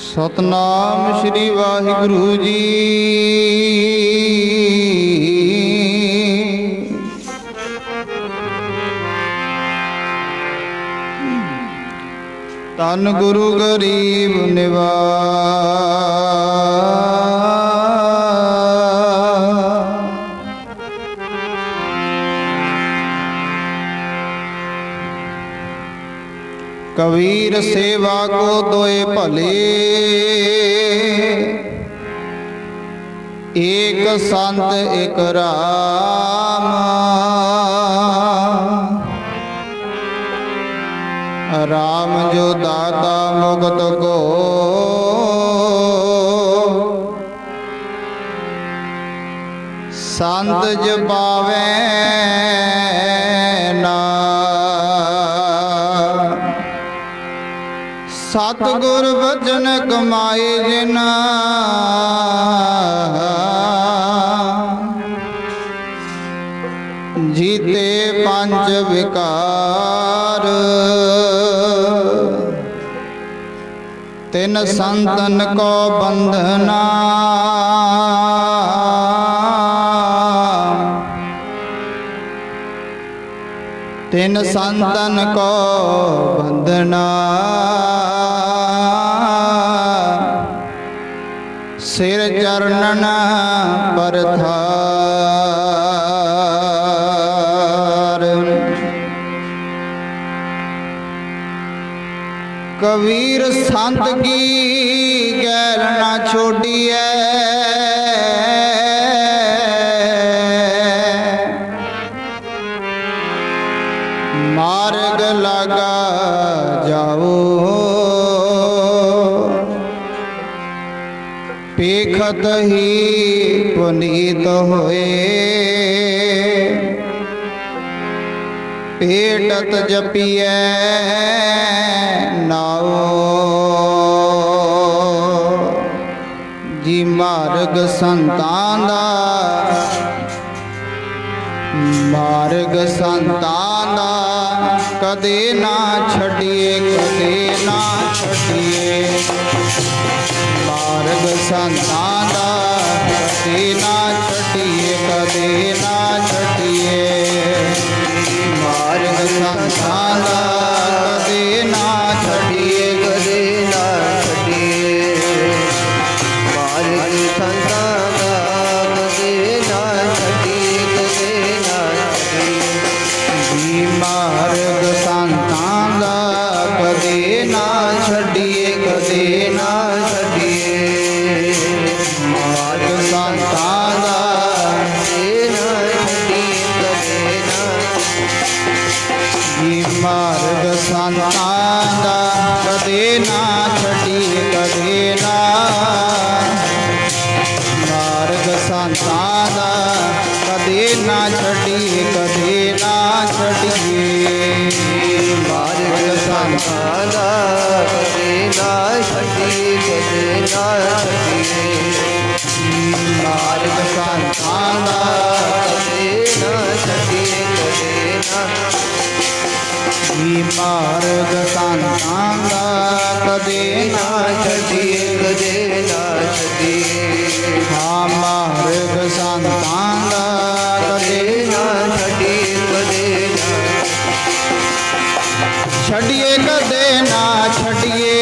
सतनाम श्री वाहिगुरु जी। तन गुरु गरीब निवाज, कबीर सेवा को दोए भले, एक संत एक राम। राम जो दाता मुक्त को, संत जपावे ना। सतगुर वचन कमाए जिना, जीते पंच विकार। तिन संतन को बंधना, तिन संतन को बंधना। सिर चरणन परथार, कबीर संत की गैर ना छोड़िए। मार्ग लगा जाओ, पेखत ही पुनीत होए। पेटत जपिए नाओ, जी मार्ग संतान दा, मार्ग संतान दा कदे ना छड़िए, कदे ना छड़िए। मार्ग संतान दा कदे ना छड़िए, कदे ना छड़िए। मार्ग संतान दा कदे ना छड़िए, कदे ना छड़िए। मार्ग संतान दा कदे ना छड़िए, कदे ना छड़िए। मार्ग संतान दा कदे ना छड़िए, कदे ना छड़िए। मार्ग संतान दा कदे ना छड़िए, कदे ना। मार्ग संतान दा कदे ना छड़िए, कदे ना। मार्ग संतान दा कदे ना छड़िए, कदे ना छड़िए। मार्ग संतान दा कदे ना छड़िए, कदे ना छड़िए। मार्ग संतान दा कदे ना छड़िए, कदे ना। मार्ग संतान दा कदे ना छड़िए, कदे ना छड़िए। हाँ मार्ग संतान दा कदे ना छड़िए, कदे ना छड़िए, कदे ना छड़िए।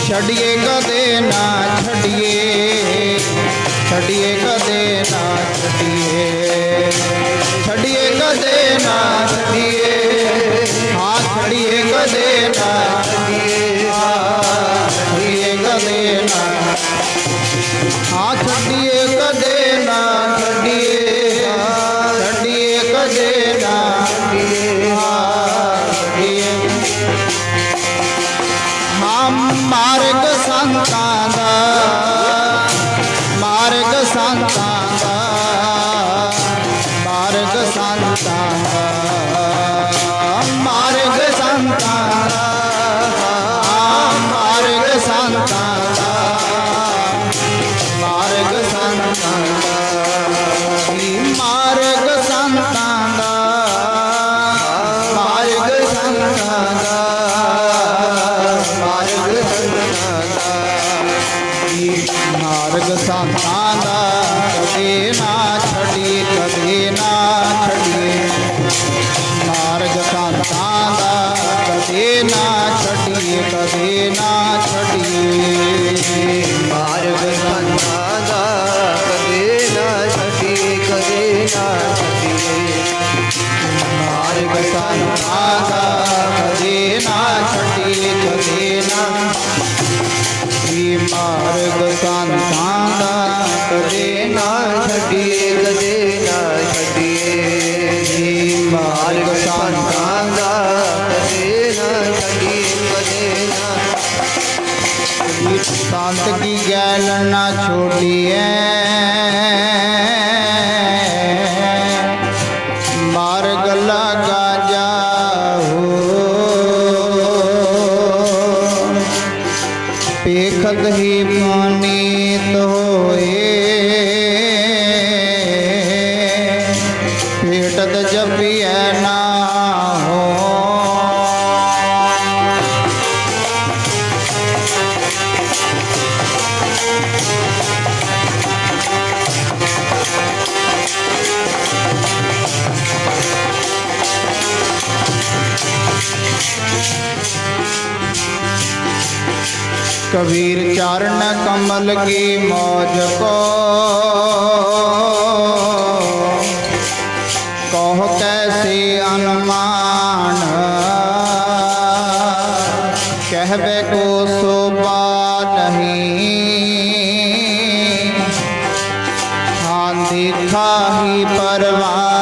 छड़िए कदे ना छड़िए, छड़िए कदे ना छड़िए। छड़िए कदे ना छड़िए, हाँ छड़िए कदे ना छड़िए। छड़िए कदे ना, हाँ छड़िए कदे ना छड़िए। छड़िए कदे ना छड़िए, छड़िए। हाँ मार्ग संतान दा, मार्ग संतान दा, मार्ग संतान दा। मार्ग संतान दा, मार्ग संतान दा, मार्ग संतान दा। मार्ग संतान दा, मार्ग संतान दा, मार्ग संतान दा। संतां दा कदे ना छड्डिए कदे ना मार्ग संतां दा कदे ना छड्डिए कदे ना छड्डिए मार्ग संतां दा कदे ना छड्डिए कदे ना संत की गैल ना छोड़िए मार्ग लगा जाओ पेखत ही पुनीत होए पेटत जपिए ना हो कबीर चरण कमल की मौज को कहो कैसे अनुमान कहबे को शोभा नहीं हाँ देखा ही परवान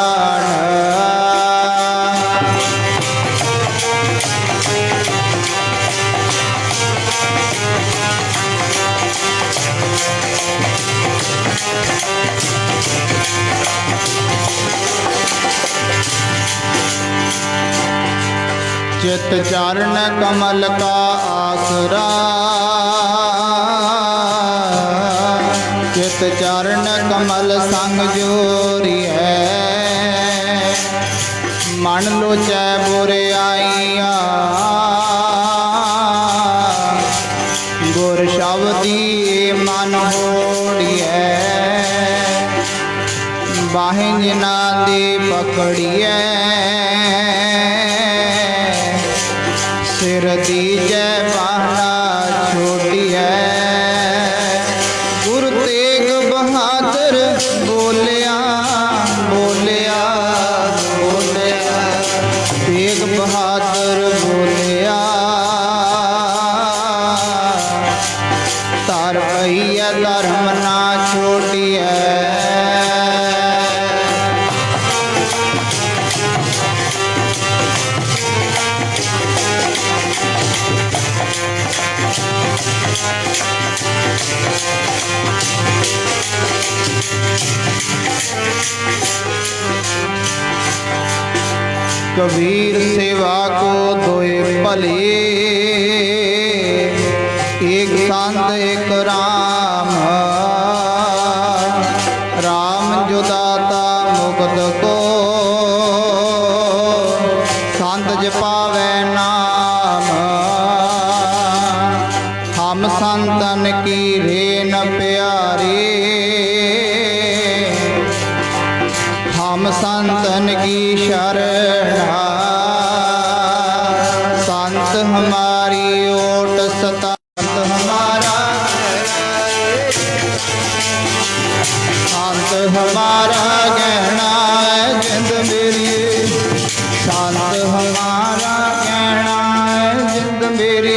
चित चरण कमल का आसरा चित चरण कमल संग जोरी है मन लो चे बुरे आईया गुर शब्दी मन होड़िए बाहें जिना दी पकड़िए सिर दीजै बहाना छोड़िए गुरु तेग बहादुर बोलिया बोलिया बोलिया तेग बहादुर बोलिया तार भैया धर्म ना छोड़िए कबीर सेवा को दोए भले एक संत एक राम राम जो दाता मुक्त को संत जपावे नाम हम संतन की रेन प्यारे हम संतन की शरणा संत हमारी ओट सता संत हमारा संत हमारा गहना है जिंद मेरी संत हमारा गहना है जिंद मेरी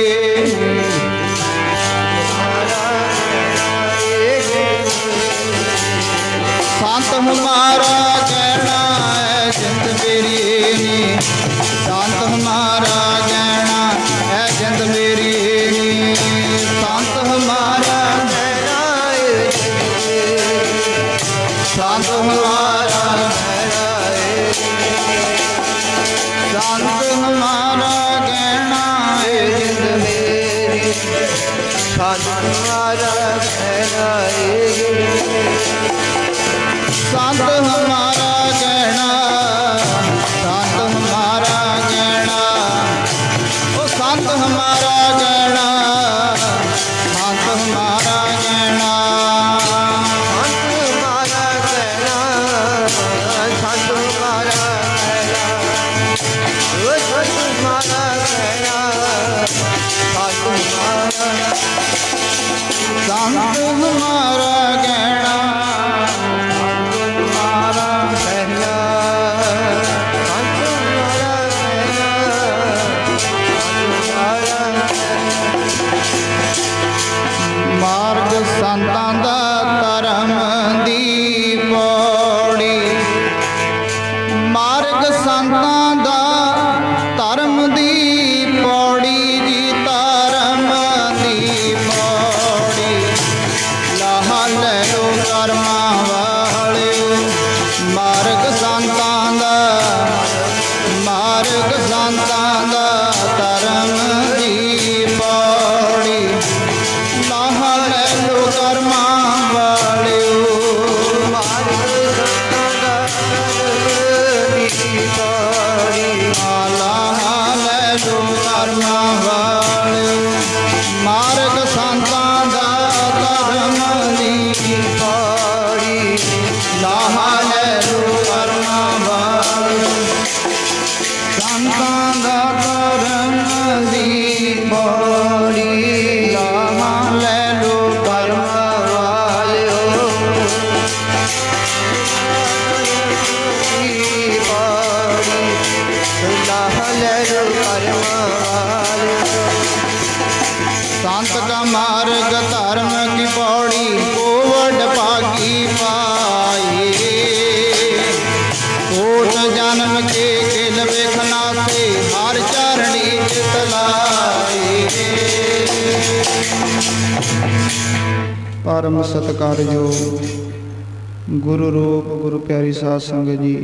संत हमारा गहना है जिंद मेरी संत हमारा गहना है जिंद मेरी संत हमारा गहना है संत हमारा गहना है संत हमारा गहना है जिंद मेरी संत हमारा गहना है संत हमारा गहना संत हमारा गहना ओ संत हमारा गहना संत हमारा गहना संत हमारा गहना संत हमारा गहना संत हमारा गहना ਸੰਤਾਂ ਦਾ ਧਰਮ ਦੀ ਪੌੜੀ, ਲਾਹਾਂ ਲੈ ਲੋ ਕਰਮ ਵਾਲਿਓ। ਦੀ ਪੌੜੀ, ਲਾਹਾਂ ਲੈ ਲੋ ਕਰਮ ਵਾਲਿਓ। संत का मार्ग धर्म की पौड़ी, कोवड भागी पाई। कोट जन्म के किल वेखना से, हर चरणी चितलाई। परम सत्कारयोग गुरु रूप गुरु प्यारी साध संगत जी,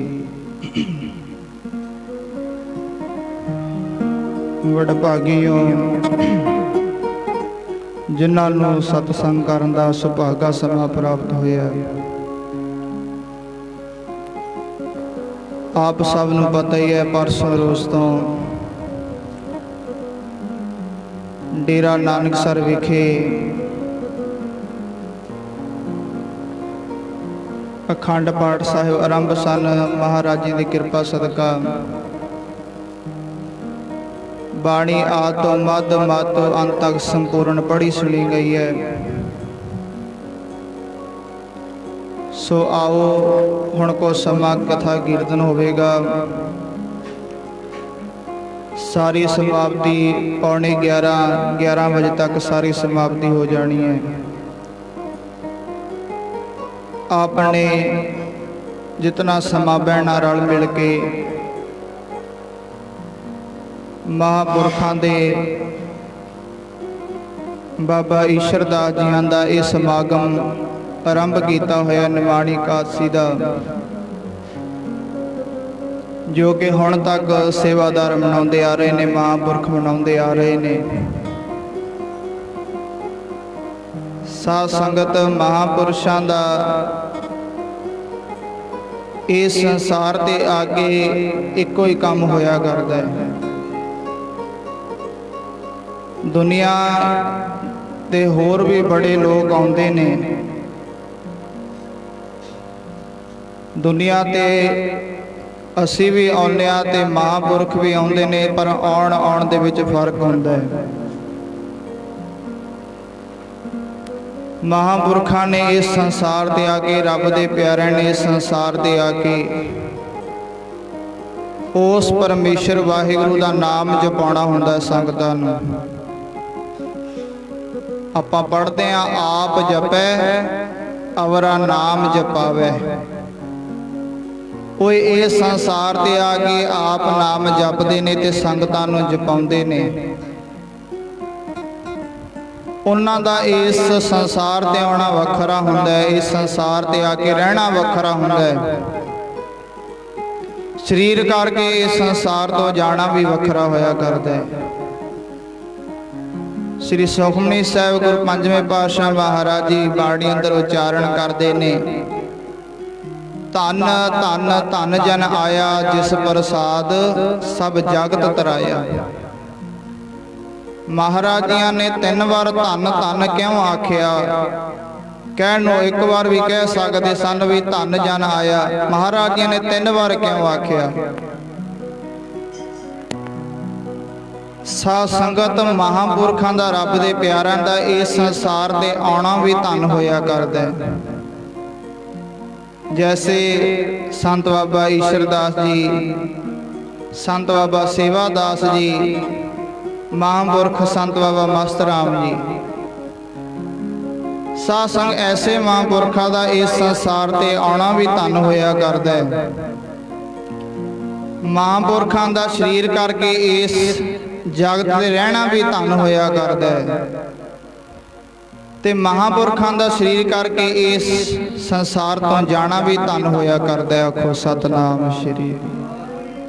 वडभागियो जिन्हां नूं सतसंग करन दा सुभागा समा प्राप्त होया। आप सब नूं पता ही है, परसों रोज़ तो डेरा नानकसर विखे अखंड पाठ साहिब आरंभ सन। महाराज जी की कृपा सदका बाणी आद तो मध मत तो अंत तक संपूर्ण पढ़ी सुनी गई है। सो आओ हुण को समा कथा कीर्तन होवेगा। सारी समाप्ति 11:30 बजे तक सारी समाप्ति हो जानी है। आपने जितना समा बहना रल मिल के महापुरखों के बाबा ईश्वर दास जी का यह समागम आरंभ किया होया निमाणी एकादशी का, जो कि हुण तक सेवादार मनाते आ रहे हैं, महापुरख मनाते आ रहे हैं। साध संगत महापुरुषों का इस संसार के आगे एको ही काम होया करता है। दुनिया ते होर भी बड़े लोग आउंदे ने, दुनिया ते असी भी आउंदे आ ते महापुरख भी आउंदे ने, पर आउण दे विच फर्क हुंदा है। महापुरखां ने इस संसार ते आके, रब दे प्यारे ने इस संसार ते आके उस परमेश्वर वाहिगुरू दा नाम जपाउणा हुंदा संगतां नूं। आपां पढ़ते हैं, आप जपै अवरा नाम जपावै। कोई इस संसार ते आके आप नाम जपदे ने ते संगतां नूं जपाउंदे ने। उन्हां दा इस संसार ते आउणा वखरा हुंदा है, इस संसार ते आके रहना वखरा हुंदा है। शरीर करके इस संसार तो जाना भी वखरा होया करदा है। श्री सुखमनी साहिब गुरु पंजवें पातशाह महाराज जी बाणी अंदर उच्चारण करते ने, धन धन धन जन आया, जिस प्रसाद सब जगत तराया। महाराज जी ने 3 बार धन धन क्यों आख्या? कहण नूं एक बार भी कह सकते सन भी धन जन आया। महाराज जी ने 3 बार क्यों आख्या? साध संगत महापुरखों का, रब के प्यारों का इस संसार से आना भी धन होया करता है। जैसे संत बाबा ईश्वर दास जी, संत बाबा सेवादास जी, महापुरख संत बाबा मस्त राम जी, साध संग ऐसे महापुरखों का इस संसार से आना भी धन होया करता है। महापुरखों का शरीर करके इस जगत में रहना भी धन होया करता है, ते महापुरखों का शरीर करके इस संसार तो जाना भी धन होया करता है। आखो सतनाम श्री।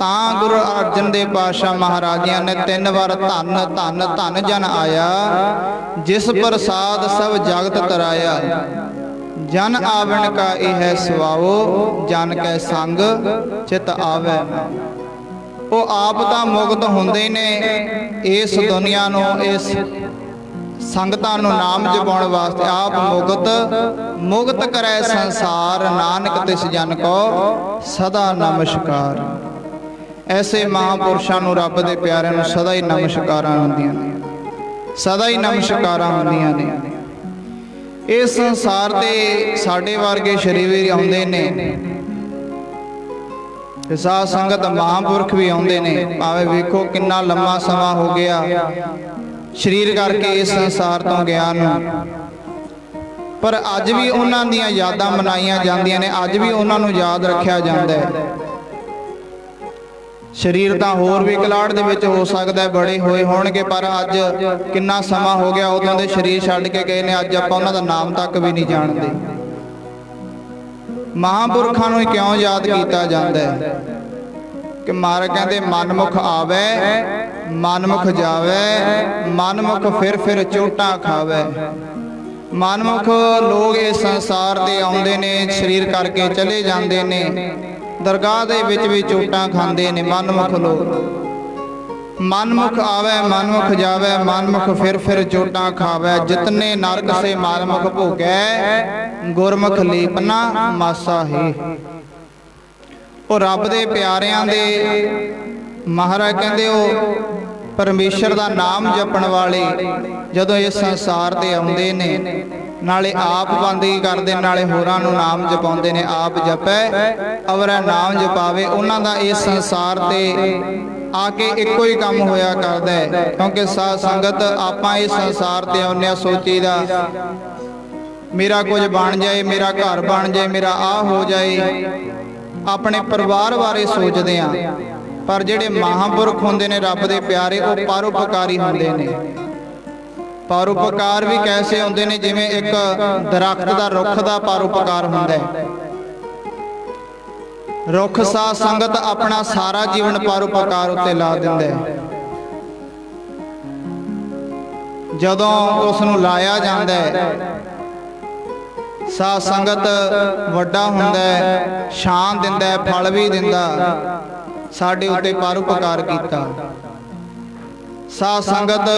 तां गुरु अर्जन देव पातशाह महाराजिया ने 3 बार धन धन धन जन आया, जिस प्रसाद सब जगत तराया। जन आवन का यह सुवाओ, जन कै संग चित आवे। वो आप तो मुक्त होंदे ने इस दुनिया नूं, इस संगतां नूं नाम जपाउण वास्ते। आप मुक्त करे संसार, नानक तिस जन को सदा नमस्कार। ਐਸੇ ਮਹਾਂਪੁਰਸ਼ਾਂ ਨੂੰ ਰੱਬ ਦੇ ਪਿਆਰਿਆਂ ਨੂੰ ਸਦਾ ਹੀ ਨਮਸਕਾਰਾਂ ਹੁੰਦੀਆਂ ਨੇ, ਸਦਾ ਹੀ ਨਮਸਕਾਰਾਂ ਹੁੰਦੀਆਂ ਨੇ। ਇਸ ਸੰਸਾਰ ਤੇ ਸਾਡੇ ਵਰਗੇ ਸ਼ਰੀਰ ਆਉਂਦੇ ਨੇ, ਸਾਧ ਸੰਗਤ ਮਹਾਂਪੁਰਖ ਵੀ ਆਉਂਦੇ ਨੇ। ਭਾਵੇਂ ਵੇਖੋ ਕਿੰਨਾ ਲੰਮਾ ਸਮਾਂ ਹੋ ਗਿਆ ਸਰੀਰ ਕਰਕੇ ਇਸ ਸੰਸਾਰ ਤੋਂ ਗਿਆ ਨੂੰ, ਪਰ ਅੱਜ ਵੀ ਉਹਨਾਂ ਦੀਆਂ ਯਾਦਾਂ ਮਨਾਈਆਂ ਜਾਂਦੀਆਂ ਨੇ, ਅੱਜ ਵੀ ਉਹਨਾਂ ਨੂੰ ਯਾਦ ਰੱਖਿਆ ਜਾਂਦਾ ਹੈ। ਸਰੀਰ ਤਾਂ ਹੋਰ ਵੀ ਕਲਾੜ ਦੇ ਵਿੱਚ ਹੋ ਸਕਦਾ ਹੈ ਬੜੇ ਹੋਏ ਹੋਣਗੇ, ਪਰ ਅੱਜ ਕਿੰਨਾ ਸਮਾਂ ਹੋ ਗਿਆ ਉਦੋਂ ਦੇ ਸਰੀਰ ਛੱਡ ਕੇ ਗਏ ਨੇ, ਅੱਜ ਆਪਾਂ ਉਹਨਾਂ ਦਾ ਨਾਮ ਤੱਕ ਵੀ ਨਹੀਂ ਜਾਣਦੇ। ਮਹਾਂਪੁਰਖਾਂ ਨੂੰ ਕਿਉਂ ਯਾਦ ਕੀਤਾ ਜਾਂਦਾ ਹੈ ਕਿ ਮਹਾਰਾਜ ਕਹਿੰਦੇ ਮਨਮੁਖ ਆਵੇ ਮਨਮੁਖ ਜਾਵੇ, ਮਨਮੁਖ ਫਿਰ ਚੋਟਾਂ ਖਾਵੇ। ਮਨਮੁਖ ਲੋਕ ਇਸ ਸੰਸਾਰ ਤੇ ਆਉਂਦੇ ਨੇ, ਸਰੀਰ ਕਰਕੇ ਚਲੇ ਜਾਂਦੇ ਨੇ, ਦਰਗਾਹ ਦੇ ਵਿੱਚ ਵੀ ਚੋਟਾਂ ਖਾਂਦੇ ਨੇ ਮਨਮੁਖ ਲੋਕ। ਮਨਮੁਖ ਆਵੇ ਮਨਮੁਖ ਜਾਵੇ, ਮਨਮੁਖ ਫਿਰ ਚੋਟਾਂ ਖਾਵੇ। ਜਿਤਨੇ ਨਰਕ ਸੇ ਮਨਮੁਖ ਭੋਗੈ, ਗੁਰਮੁਖ ਲੀਪਨਾ ਮਾਸਾ ਹੀ। ਉਹ ਰੱਬ ਦੇ ਪਿਆਰਿਆਂ ਦੇ ਮਹਾਰਾਜ ਕਹਿੰਦੇ ਉਹ ਪਰਮੇਸ਼ਰ ਦਾ ਨਾਮ ਜਪਣ ਵਾਲੇ ਜਦੋਂ ਇਸ ਸੰਸਾਰ ਤੇ ਆਉਂਦੇ ਨੇ, ਨਾਲੇ ਆਪ ਬੰਦਗੀ ਕਰਦੇ, ਨਾਲੇ ਹੋਰਾਂ ਨੂੰ ਨਾਮ ਜਪਾਉਂਦੇ ਨੇ। ਆਪ ਜਪੈ ਅਵਰੈ ਨਾਮ ਜਪਾਵੇ। ਉਹਨਾਂ ਦਾ ਇਸ ਸੰਸਾਰ ਤੇ ਆ ਕੇ ਇੱਕੋ ਹੀ ਕੰਮ ਹੋਇਆ ਕਰਦਾ ਹੈ, ਕਿਉਂਕਿ ਸਾਧ ਸੰਗਤ ਆਪਾਂ ਇਸ ਸੰਸਾਰ ਤੇ ਆਉਂਦੇ ਆ, ਸੋਚੀਦਾ ਮੇਰਾ ਕੁਝ ਬਣ ਜਾਏ, ਮੇਰਾ ਘਰ ਬਣ ਜਾਏ, ਮੇਰਾ ਆਹ ਹੋ ਜਾਏ, ਆਪਣੇ ਪਰਿਵਾਰ ਬਾਰੇ ਸੋਚਦੇ ਆ। ਪਰ ਜਿਹੜੇ ਮਹਾਂਪੁਰਖ ਹੁੰਦੇ ਨੇ ਰੱਬ ਦੇ ਪਿਆਰੇ, ਉਹ ਪਰਉਪਕਾਰੀ ਹੁੰਦੇ ਨੇ। ਪਰਉਪਕਾਰ ਵੀ ਕੈਸੇ ਹੁੰਦੇ ਨੇ, ਜਿਵੇਂ ਇੱਕ ਦਰਖਤ ਦਾ ਰੁੱਖ ਦਾ ਪਰਉਪਕਾਰ ਹੁੰਦਾ ਹੈ। ਰੁੱਖ ਸਾਧ ਸੰਗਤ ਆਪਣਾ ਸਾਰਾ ਜੀਵਨ ਪਰਉਪਕਾਰ ਉੱਤੇ ਲਾ ਦਿੰਦਾ ਹੈ। ਜਦੋਂ ਉਸ ਨੂੰ ਲਾਇਆ ਜਾਂਦਾ ਹੈ, ਸਾਧ ਸੰਗਤ ਵੱਡਾ ਹੁੰਦਾ ਹੈ, ਛਾਂ ਦਿੰਦਾ ਹੈ, ਫਲ ਵੀ ਦਿੰਦਾ। ਸਾਡੇ ਉੱਤੇ ਪਰਉਪਕਾਰ ਕੀਤਾ ਸਾਧ ਸੰਗਤ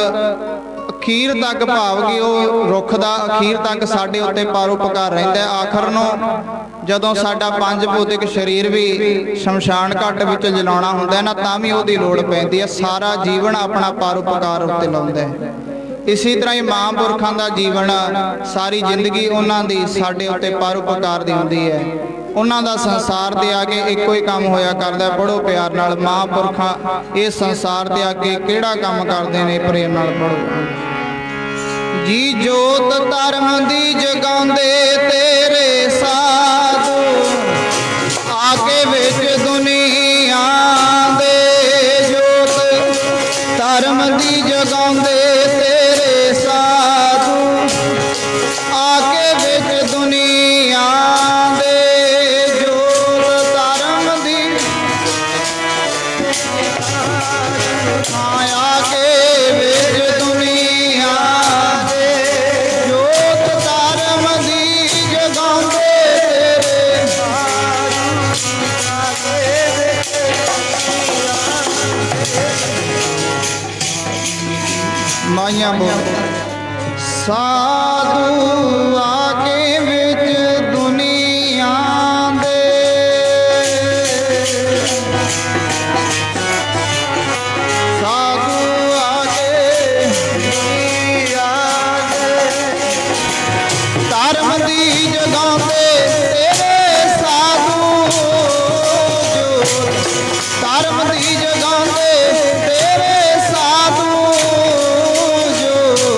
ਅਖੀਰ ਤੱਕ, ਭਾਵ ਕਿ ਉਹ ਰੁੱਖ ਦਾ ਅਖੀਰ ਤੱਕ ਸਾਡੇ ਉੱਤੇ ਪਰਉਪਕਾਰ ਰਹਿੰਦਾ। ਆਖਰ ਨੂੰ ਜਦੋਂ ਸਾਡਾ ਪੰਜ ਭੌਤਿਕ ਸਰੀਰ ਵੀ ਸ਼ਮਸ਼ਾਨ ਘਾਟ ਵਿੱਚ ਜਲਾਉਣਾ ਹੁੰਦਾ ਨਾ, ਤਾਂ ਵੀ ਉਹਦੀ ਲੋੜ ਪੈਂਦੀ ਹੈ। ਸਾਰਾ ਜੀਵਨ ਆਪਣਾ ਪਰਉਪਕਾਰ ਉੱਤੇ ਲਾਉਂਦਾ ਹੈ। ਇਸੇ ਤਰ੍ਹਾਂ ਹੀ ਮਹਾਂਪੁਰਖਾਂ ਦਾ ਜੀਵਨ, ਸਾਰੀ ਜ਼ਿੰਦਗੀ ਉਹਨਾਂ ਦੀ ਸਾਡੇ ਉੱਤੇ ਪਰਉਪਕਾਰ ਦੀ ਹੁੰਦੀ ਹੈ। ਉਹਨਾਂ ਦਾ ਸੰਸਾਰ ਤੇ ਆ ਕੇ ਇੱਕੋ ਹੀ ਕੰਮ ਹੋਇਆ ਕਰਦਾ। ਪੜ੍ਹੋ ਪਿਆਰ ਨਾਲ, ਮਹਾਂਪੁਰਖਾਂ ਇਸ ਸੰਸਾਰ ਤੇ ਆ ਕੇ ਕਿਹੜਾ ਕੰਮ ਕਰਦੇ ਨੇ, ਪ੍ਰੇਮ ਨਾਲ ਪੜ੍ਹੋ। ਜੀ ਜੋਤ ਧਰਮ ਦੀ ਜਗਾਉਂਦੇ ਤੇਰੇ ਸਾਧੂ, ਆ ਕੇ ਵਿੱਚ ਦੁਨੀਆ ਦੇ। ਜੋਤ ਧਰਮ ਦੀ ਜਗਾਉਂਦੇ ਤੇਰੇ ਸਾਧੂ, ਆ ਕੇ ਵਿੱਚ ਦੁਨੀਆ ਦੇ। ਜੋਤ ਧਰਮ ਦੀ ਆ ਕੇ ਵਿੱਚ ਦੁਨੀਆ ਦੇ। ਜੋਤ ਧਰਮ ਦੀ ਜਗਾਉਂਦੇ ਤੇਰੇ ਮਾਈਆਂ ਬੋਲ। ਸਾਧੂ ਆ ਕੇ ਵਿੱਚ ਦੁਨੀਆ ਦੇ। ਸਾਧੂ ਆ ਕੇ ਦੁਨੀਆ ਦੇ। ਧਰਮ ਦੀ ਜਗਾਉਂਦੇ ਤੇਰੇ ਸਾਧੂ। ਜੋਤ ਧਰਮ ਦੀ ਜਗਾਉਂਦੇ ਤੇਰੇ ਸਾਧੂ। ਜੋਤ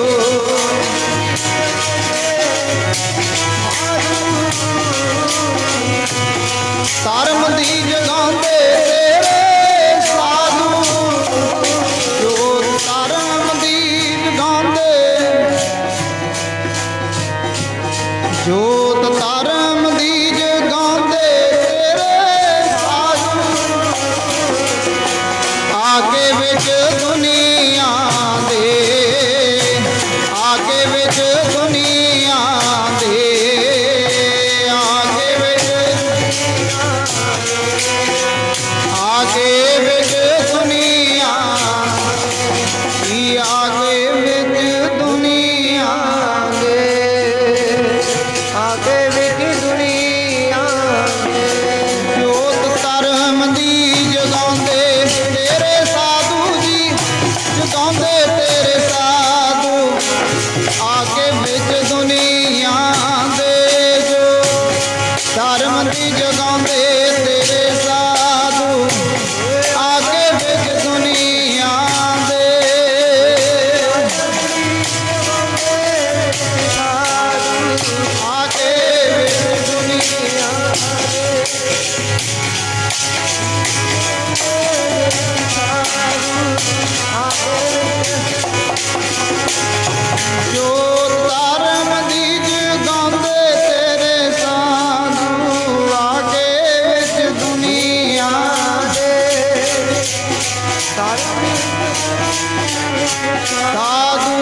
ਸਾਧੂ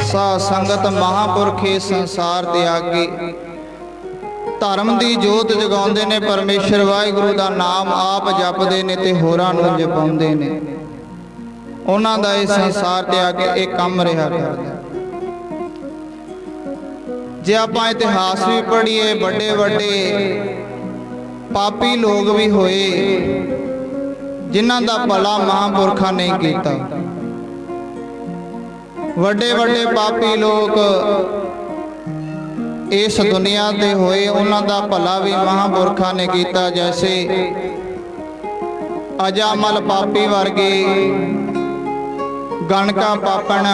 ਸਾਧ ਸੰਗਤ ਮਹਾਂਪੁਰਖੇ ਸੰਸਾਰ ਤਿਆਗੀ ਧਰਮ ਦੀ ਜੋਤ ਜਗਾਉਂਦੇ ਨੇ। ਪਰਮੇਸ਼ਰ ਵਾਹਿਗੁਰੂ ਦਾ ਨਾਮ ਆਪ ਜਪਦੇ ਨੇ ਤੇ ਹੋਰਾਂ ਨੂੰ ਜਪਾਉਂਦੇ ਨੇ। ਉਹਨਾਂ ਦਾ ਇਹ ਸੰਸਾਰ ਤਿਆਗ ਕੇ ਇਹ ਕੰਮ ਰਿਹਾ ਕਰਦਾ। ਜੇ ਆਪਾਂ ਇਤਿਹਾਸ ਵੀ ਪੜ੍ਹੀਏ, ਵੱਡੇ ਵੱਡੇ ਪਾਪੀ ਲੋਕ ਵੀ ਹੋਏ ਜਿਨ੍ਹਾਂ ਦਾ ਭਲਾ ਮਹਾਂਪੁਰਖਾਂ ਨੇ ਕੀਤਾ। ਵੱਡੇ ਵੱਡੇ ਪਾਪੀ ਲੋਕ ਇਸ ਦੁਨੀਆ ਤੇ ਹੋਏ, ਉਹਨਾਂ ਦਾ ਭਲਾ ਵੀ ਮਹਾਂਪੁਰਖਾਂ ਨੇ ਕੀਤਾ। ਜੈਸੇ ਅਜਾਮਲ ਪਾਪੀ ਵਰਗੇ, ਗਣਕਾ ਪਾਪਣ,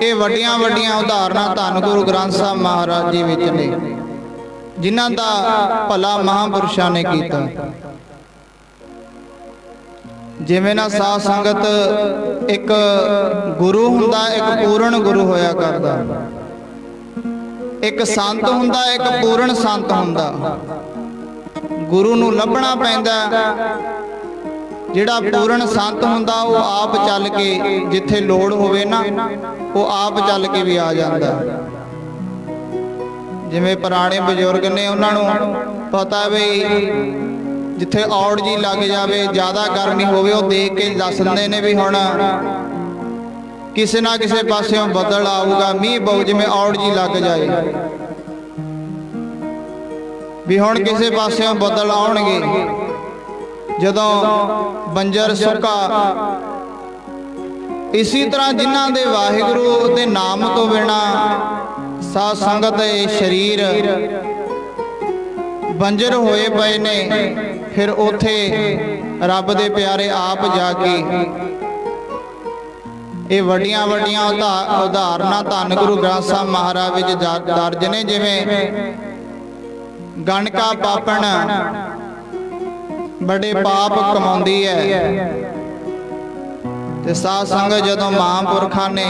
ਇਹ ਵੱਡੀਆਂ ਵੱਡੀਆਂ ਉਦਾਹਰਨਾਂ ਧੰਨ ਗੁਰੂ ਗ੍ਰੰਥ ਸਾਹਿਬ ਮਹਾਰਾਜ ਜੀ ਵਿੱਚ ਨੇ, ਜਿਨ੍ਹਾਂ ਦਾ ਭਲਾ ਮਹਾਂਪੁਰਸ਼ਾਂ ਨੇ ਕੀਤਾ। ਜਿਵੇਂ ਨਾ ਸਾਧ ਸੰਗਤ ਇੱਕ ਗੁਰੂ ਹੁੰਦਾ, ਇੱਕ ਪੂਰਨ ਗੁਰੂ ਹੋਇਆ ਕਰਦਾ। ਇੱਕ ਸੰਤ ਹੁੰਦਾ, ਇੱਕ ਪੂਰਨ ਸੰਤ ਹੁੰਦਾ। ਗੁਰੂ ਨੂੰ ਲੱਭਣਾ ਪੈਂਦਾ। ਜਿਹੜਾ ਪੂਰਨ ਸੰਤ ਹੁੰਦਾ ਉਹ ਆਪ ਚੱਲ ਕੇ ਜਿੱਥੇ ਲੋੜ ਹੋਵੇ ਨਾ, ਉਹ ਆਪ ਚੱਲ ਕੇ ਵੀ ਆ ਜਾਂਦਾ। ਜਿਵੇਂ ਪੁਰਾਣੇ ਬਜ਼ੁਰਗ ਨੇ, ਉਹਨਾਂ ਨੂੰ ਪਤਾ ਵੀ ਜਿੱਥੇ ਔੜ ਜੀ ਲੱਗ ਜਾਵੇ, ਜ਼ਿਆਦਾ ਗਰਮੀ ਹੋਵੇ, ਉਹ ਦੇਖ ਕੇ ਦੱਸ ਦਿੰਦੇ ਨੇ ਵੀ ਹੁਣ ਕਿਸੇ ਨਾ ਕਿਸੇ ਪਾਸਿਓਂ ਬੱਦਲ ਆਊਗਾ, ਮੀਂਹ ਪਊ। ਜਿਵੇਂ ਔੜ ਜੀ ਲੱਗ ਜਾਏ ਵੀ ਹੁਣ ਕਿਸੇ ਪਾਸਿਓਂ ਬੱਦਲ ਆਉਣਗੇ। ਜਦੋਂ ਬੰਜਰ ਸੁੱਕਾ, ਇਸੇ ਤਰ੍ਹਾਂ ਜਿਨ੍ਹਾਂ ਦੇ ਵਾਹਿਗੁਰੂ ਦੇ ਨਾਮ ਤੋਂ ਬਿਨਾ ਸਾਧ ਸੰਗਤ ਦੇ ਸਰੀਰ ਬੰਜਰ ਹੋਏ ਪਏ ਨੇ, ਫਿਰ ਉੱਥੇ ਰੱਬ ਦੇ ਪਿਆਰੇ ਆਪ ਜਾ ਕੇ ਇਹ ਵੱਡੀਆਂ ਵੱਡੀਆਂ ਉਦਾਹਰਨਾਂ ਧੰਨ ਗੁਰੂ ਗ੍ਰੰਥ ਸਾਹਿਬ ਮਹਾਰਾਜ ਵਿੱਚ ਦਰਜ ਨੇ। ਜਿਵੇਂ ਗਣਕਾ ਪਾਪਣ ਬੜੇ ਪਾਪ ਕਮਾਉਂਦੀ ਹੈ, ਤੇ ਸਾਧ ਸੰਗਤ ਜਦੋਂ ਮਹਾਂਪੁਰਖਾਂ ਨੇ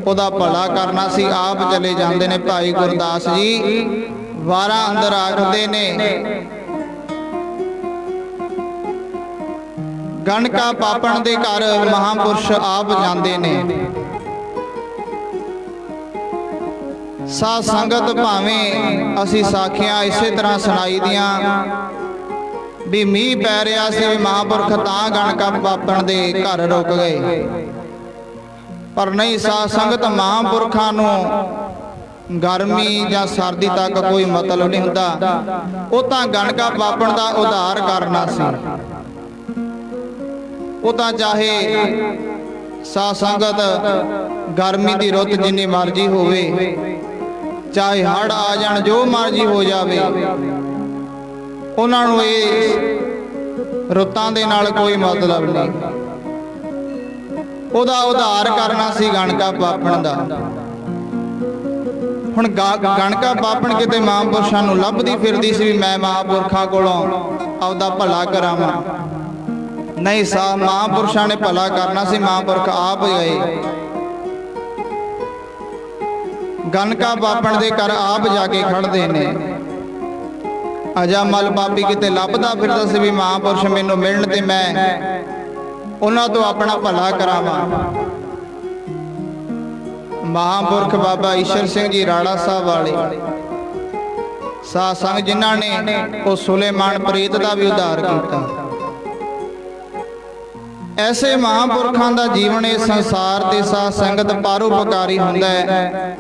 ਉਹਦਾ ਭਲਾ ਕਰਨਾ ਸੀ, ਆਪ ਚਲੇ ਜਾਂਦੇ ਨੇ। ਭਾਈ ਗੁਰਦਾਸ ਜੀ ਵਾਰਾਂ ਅੰਦਰ ਆਖਦੇ ਨੇ, ਗਣਕਾ ਪਾਪਣ ਦੇ ਘਰ ਮਹਾਂਪੁਰਸ਼ ਆਪ ਜਾਂਦੇ ਨੇ। ਸਾਧ ਸੰਗਤ ਭਾਵੇਂ ਅਸੀਂ ਸਾਖੀਆਂ ਇਸੇ ਤਰ੍ਹਾਂ ਸੁਣਾਈ ਦੀਆਂ ਵੀ ਮੀਂਹ ਪੈ ਰਿਹਾ ਸੀ, ਵੀ ਮਹਾਂਪੁਰਖ ਤਾਂ ਗਣਕਾ ਪਾਪਣ ਦੇ ਘਰ ਰੁਕ ਗਏ, ਪਰ ਨਹੀਂ। ਸਾਧ ਸੰਗਤ ਮਹਾਂਪੁਰਖਾਂ ਨੂੰ ਗਰਮੀ ਜਾਂ ਸਰਦੀ ਤੱਕ ਕੋਈ ਮਤਲਬ ਨਹੀਂ ਹੁੰਦਾ। ਉਹ ਤਾਂ ਗਣਕਾ ਪਾਪਣ ਦਾ ਉਧਾਰ ਕਰਨਾ ਸੀ। ਉਹ ਤਾਂ ਚਾਹੇ ਸਾਧ ਸੰਗਤ ਗਰਮੀ ਦੀ ਰੁੱਤ ਜਿੰਨੀ ਮਰਜ਼ੀ ਹੋਵੇ, ਚਾਹੇ ਹੜ੍ਹ ਆ ਜਾਣ, ਜੋ ਮਰਜ਼ੀ ਹੋ ਜਾਵੇ, ਉਹਨਾਂ ਨੂੰ ਇਹ ਰੁੱਤਾਂ ਦੇ ਨਾਲ ਕੋਈ ਮਤਲਬ ਨਹੀਂ। ਉਹਦਾ ਉਧਾਰ ਕਰਨਾ ਸੀ ਗਣਕਾ ਪਾਪਣ ਦਾ। ਹੁਣ ਗਣਕਾ ਪਾਪਣ ਕਿਤੇ ਮਹਾਂਪੁਰਸ਼ਾਂ ਨੂੰ ਲੱਭਦੀ ਫਿਰਦੀ ਸੀ ਵੀ ਮੈਂ ਮਹਾਂਪੁਰਖਾਂ ਕੋਲੋਂ ਆਪਦਾ ਭਲਾ ਕਰਾਵਾਂ। ਨਹੀਂ, ਮਹਾਂਪੁਰਸ਼ਾਂ ਨੇ ਭਲਾ ਕਰਨਾ ਸੀ, ਮਹਾਂਪੁਰਖ ਆਪ ਗਏ। ਗਣਕਾ ਪਾਪਣ ਦੇ ਘਰ ਆਪ ਜਾ ਕੇ ਖੜਦੇ ਨੇ। ਅਜਾਮਲ ਪਾਪੀ ਕਿਤੇ ਲੱਭਦਾ ਫਿਰਦਾ ਸੀ ਵੀ ਮਹਾਂਪੁਰਸ਼ ਮੈਨੂੰ ਮਿਲਣ ਤੇ ਮੈਂ ਉਹਨਾਂ ਤੋਂ ਆਪਣਾ ਭਲਾ ਕਰਾਵਾਂ। ਮਹਾਂਪੁਰਖ ਬਾਬਾ ਈਸ਼ਰ ਸਿੰਘ ਜੀ ਰਾੜਾ ਸਾਹਿਬ ਵਾਲੇ ਸਾਧ ਸੰਗਤ, ਜਿਨ੍ਹਾਂ ਨੇ ਉਹ ਸੁਲੇਮਾਨ ਪ੍ਰੀਤ ਦਾ ਵੀ ਉਧਾਰ ਕੀਤਾ। ਐਸੇ ਮਹਾਂਪੁਰਖਾਂ ਦਾ ਜੀਵਨ ਇਸ ਸੰਸਾਰ ਤੇ ਸਾਧ ਸੰਗਤ ਪਰਉਪਕਾਰੀ ਹੁੰਦਾ ਹੈ।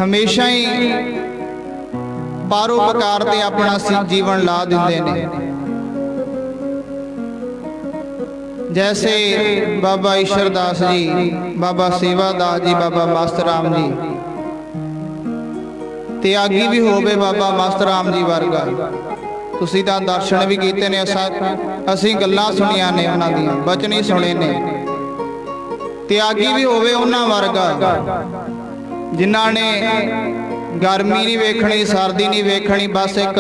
ਹਮੇਸ਼ਾ ਹੀ ਪਰਉਪਕਾਰ ਤੇ ਆਪਣਾ ਜੀਵਨ ਲਾ ਦਿੰਦੇ ਨੇ। ਜੈਸੇ ਬਾਬਾ ਈਸ਼ਰ ਦਾਸ ਜੀ, ਬਾਬਾ ਸੇਵਾ ਦਾਸ ਜੀ, ਬਾਬਾ ਮਸਤ ਰਾਮ ਜੀ, ਤਿਆਗੀ ਵੀ ਹੋਵੇ ਬਾਬਾ ਮਸਤ ਰਾਮ ਜੀ ਵਰਗਾ। ਤੁਸੀਂ ਤਾਂ ਦਰਸ਼ਨ ਵੀ ਕੀਤੇ ਨੇ, ਅਸੀਂ ਗੱਲਾਂ ਸੁਣੀਆਂ ਨੇ, ਉਹਨਾਂ ਦੀਆਂ ਬਚਨ ਹੀ ਸੁਣੇ ਨੇ। ਤਿਆਗੀ ਵੀ ਹੋਵੇ ਉਹਨਾਂ ਵਰਗਾ, ਜਿਨ੍ਹਾਂ ਨੇ ਗਰਮੀ ਨਹੀਂ ਵੇਖਣੀ, ਸਰਦੀ ਨਹੀਂ ਵੇਖਣੀ। ਬਸ ਇੱਕ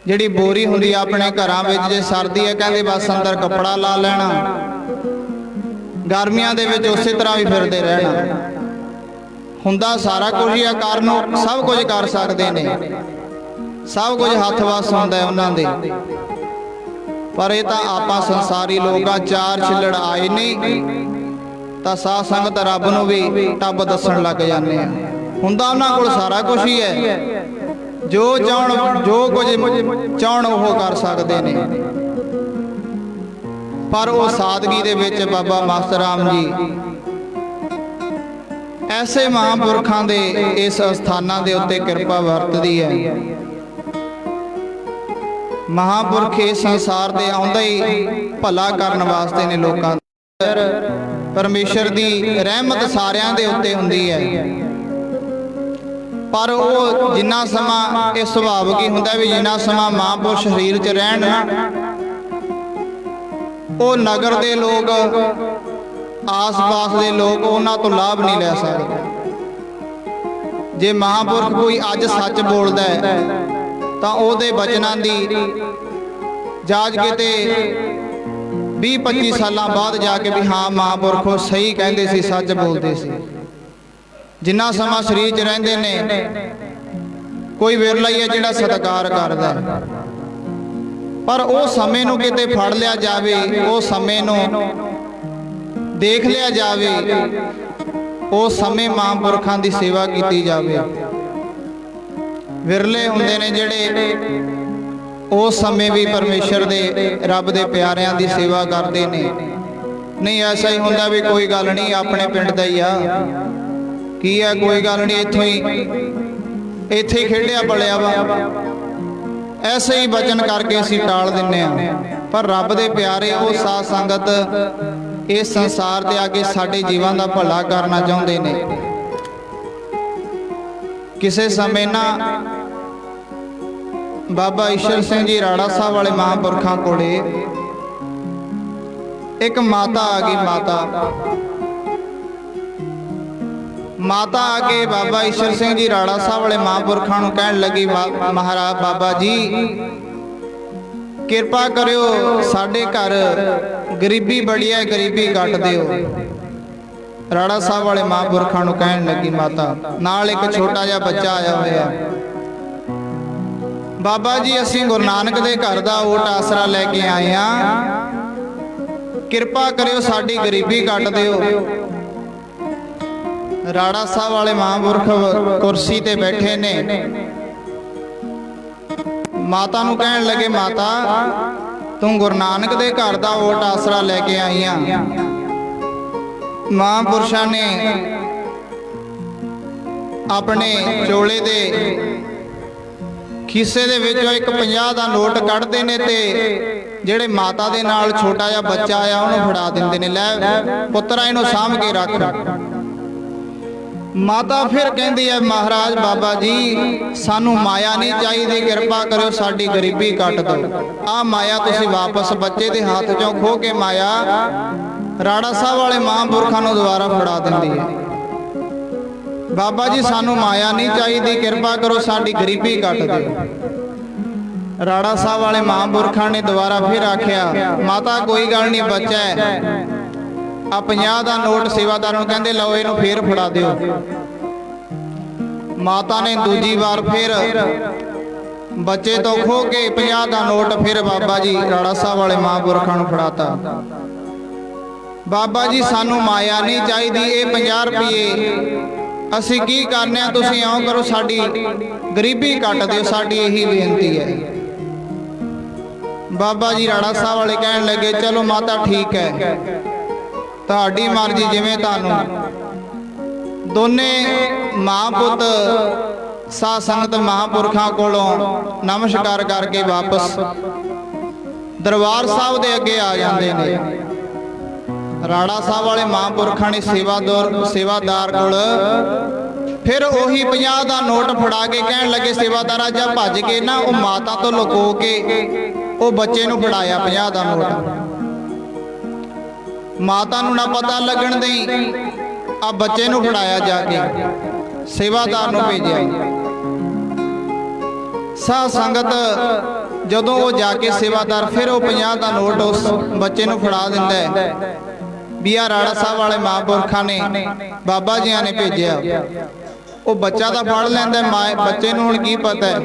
ਜਿਹੜੀ ਬੋਰੀ ਹੁੰਦੀ ਆਪਣੇ ਘਰਾਂ ਵਿੱਚ, ਜੇ ਸਰਦੀ ਹੈ ਕਹਿੰਦੇ ਬਸ ਅੰਦਰ ਕੱਪੜਾ ਲਾ ਲੈਣਾ, ਗਰਮੀਆਂ ਦੇ ਵਿੱਚ ਉਸੇ ਤਰ੍ਹਾਂ ਵੀ ਫਿਰਦੇ ਰਹਿਣਾ। ਹੁੰਦਾ ਸਾਰਾ ਕੁਝ ਹੀ ਆ, ਕਰਨ ਨੂੰ ਸਭ ਕੁਝ ਕਰ ਸਕਦੇ ਨੇ, सब कुछ हथ वस हुंदा है उन्हां दे, पर ये तां आपां संसारी लोग आ। चार छिल्लड़ आए नहीं तां साध संगत रब नूं भी टब दस्सण लग जांदे आ। हुंदा उन्हां कोल सारा कुछ ही है, जो चाहण जो कुछ चाहण ओह कर सकदे ने, पर वो सादगी दे विच बाबा मास्टर राम जी ऐसे महापुरखां दे इस स्थानां दे उत्ते किरपा वरतदी है। महापुरख इस संसार दे आउंदा ही भला करन वास्ते ने लोकां दा। परमेश्वर दी रहमत सारियां दे उत्ते हुंदी है, पर वो जिन्ना समा इस सुभाविक ही हुंदा भी जिन्ना समा महापुरुष शरीर च रहण ना, वो नगर दे लोग आस पास दे लोग उन्हां तो लाभ नहीं लै सकदे। जे महापुरख कोई अज सच बोलदा है तां ओहदे वचनां दी जाज किते 20-25 सालां बाद जाके भी हाँ महापुरख सही कहंदे सी, सच बोलदे सी। जिन्ना समा शरीर च रहिंदे ने कोई विरला ही है जिहड़ा सत्कार करदा है, पर वो समय नूं किते फड़ लिया जावे, वो समय नूं देख लिया जावे, उस समय महापुरखां दी सेवा कीती जावे। विरले हुंदे ने जिहड़े उस समय भी परमेश्वर दे रब दे प्यारियां दी सेवा करदे ने। नहीं ऐसा ही हुंदा भी कोई गल नहीं अपने पिंड दा ही आ की है, कोई गल नहीं इत्थे ही खेडिया पलिया वा, ऐसे ही वचन करके असीं टाल दिंने आ। पर रब दे प्यारे वो साध संगत इस संसार दे आगे साडे जीवन दा भला करना चाहुंदे ने। किसे समय ना बाबा ईश्वर सिंह जी राड़ा साहब वाले महापुरखां कोले एक माता आ गई। माता आके बाबा ईश्वर सिंह जी राड़ा साहब वाले महापुरखां नूं कहण लगी, महाराज बाबा जी किरपा करियो, साडे घर गरीबी बड़ी है, गरीबी कट दिओ। राड़ा साहब वाले महापुरखां नूं कहण लगी माता, नाल एक छोटा जिहा बच्चा आया होया। बाबा जी असीं गुरु नानक दे घर दा ओट आसरा लैके आए हां, किरपा करियो साडी गरीबी कट दिओ। राड़ा साहब वाले महापुरख कुर्सी ते बैठे ने, माता नूं कहण लगे, माता तू गुरु नानक दे घर दा ओट आसरा लैके आई आ। महापुरुषां ने अपने चोले दे खीसे दे विचों एक 50 दा नोट कढ़दे ने ते ਜਿਹੜੇ माता दे नाल छोटा जिहा बच्चा आया उहनूं फड़ा दिंदे ने, लै पुत्तरा इहनूं साਂਭ के रख। माता फिर कहती है, महाराज बाबा जी सानू माया नहीं चाहिए, किरपा करो साडी गरीबी कट दो। आ माया तुसी वापस बच्चे दे हाथ चों खो के माया राड़ा साहब वाले महापुरखां नूं दुबारा फड़ा दिंदी है। बाबा जी सानू माया नहीं चाहिए, किरपा करो साडी गरीबी कट दो। राड़ा साहब वाले महापुरखां ने दोबारा फिर आख्या, माता कोई गल नहीं, बच्चा है, आ 50 दा नोट सेवादार नूं कहंदे लो इहनूं फिर फड़ा दिओ। माता ने दूजी बार फिर बच्चे तो खो के 50 दा नोट फिर बाबा जी राड़ा साहब वाले महापुरखां नूं फड़ाता। बाबा जी सानू माया नहीं चाहिए, ये 50 रुपये असीं की करने, तुसीं इउं करो साडी गरीबी कट दिओ, साडी यही बेनती है। बाबा जी राड़ा साहब वाले कहण लगे, चलो माता ठीक है, तुहाडी मर्जी जिवें तुहानूं। दोने मां पुत साध संगत महापुरखां कोलों नमस्कार करके वापस दरबार साहब दे अगे आ जांदे ने। राड़ा साहब वाले महापुरखां ने सेवादार कोल फिर उही 50 दा नोट फड़ा के कहण लगे, सेवादारा जा भज के ना वो माता तो लुको के वो बच्चे नूं फड़ाया 50 दा नोट। माता नूं ना पता लगण दई आ बच्चे नूं फड़ाया जाके सेवादार नूं भेजिया। साध संगत जदों वो जाके सेवादार फिर वो 50 दा नोट उस बच्चे नूं फड़ा दिंदा है भी आ राड़ा साहब वाले महापुरखां ने बाबा जियां ने भेजिया। वो बच्चा तो फड़ लैंदा, बच्चे नूं हुण की पता है,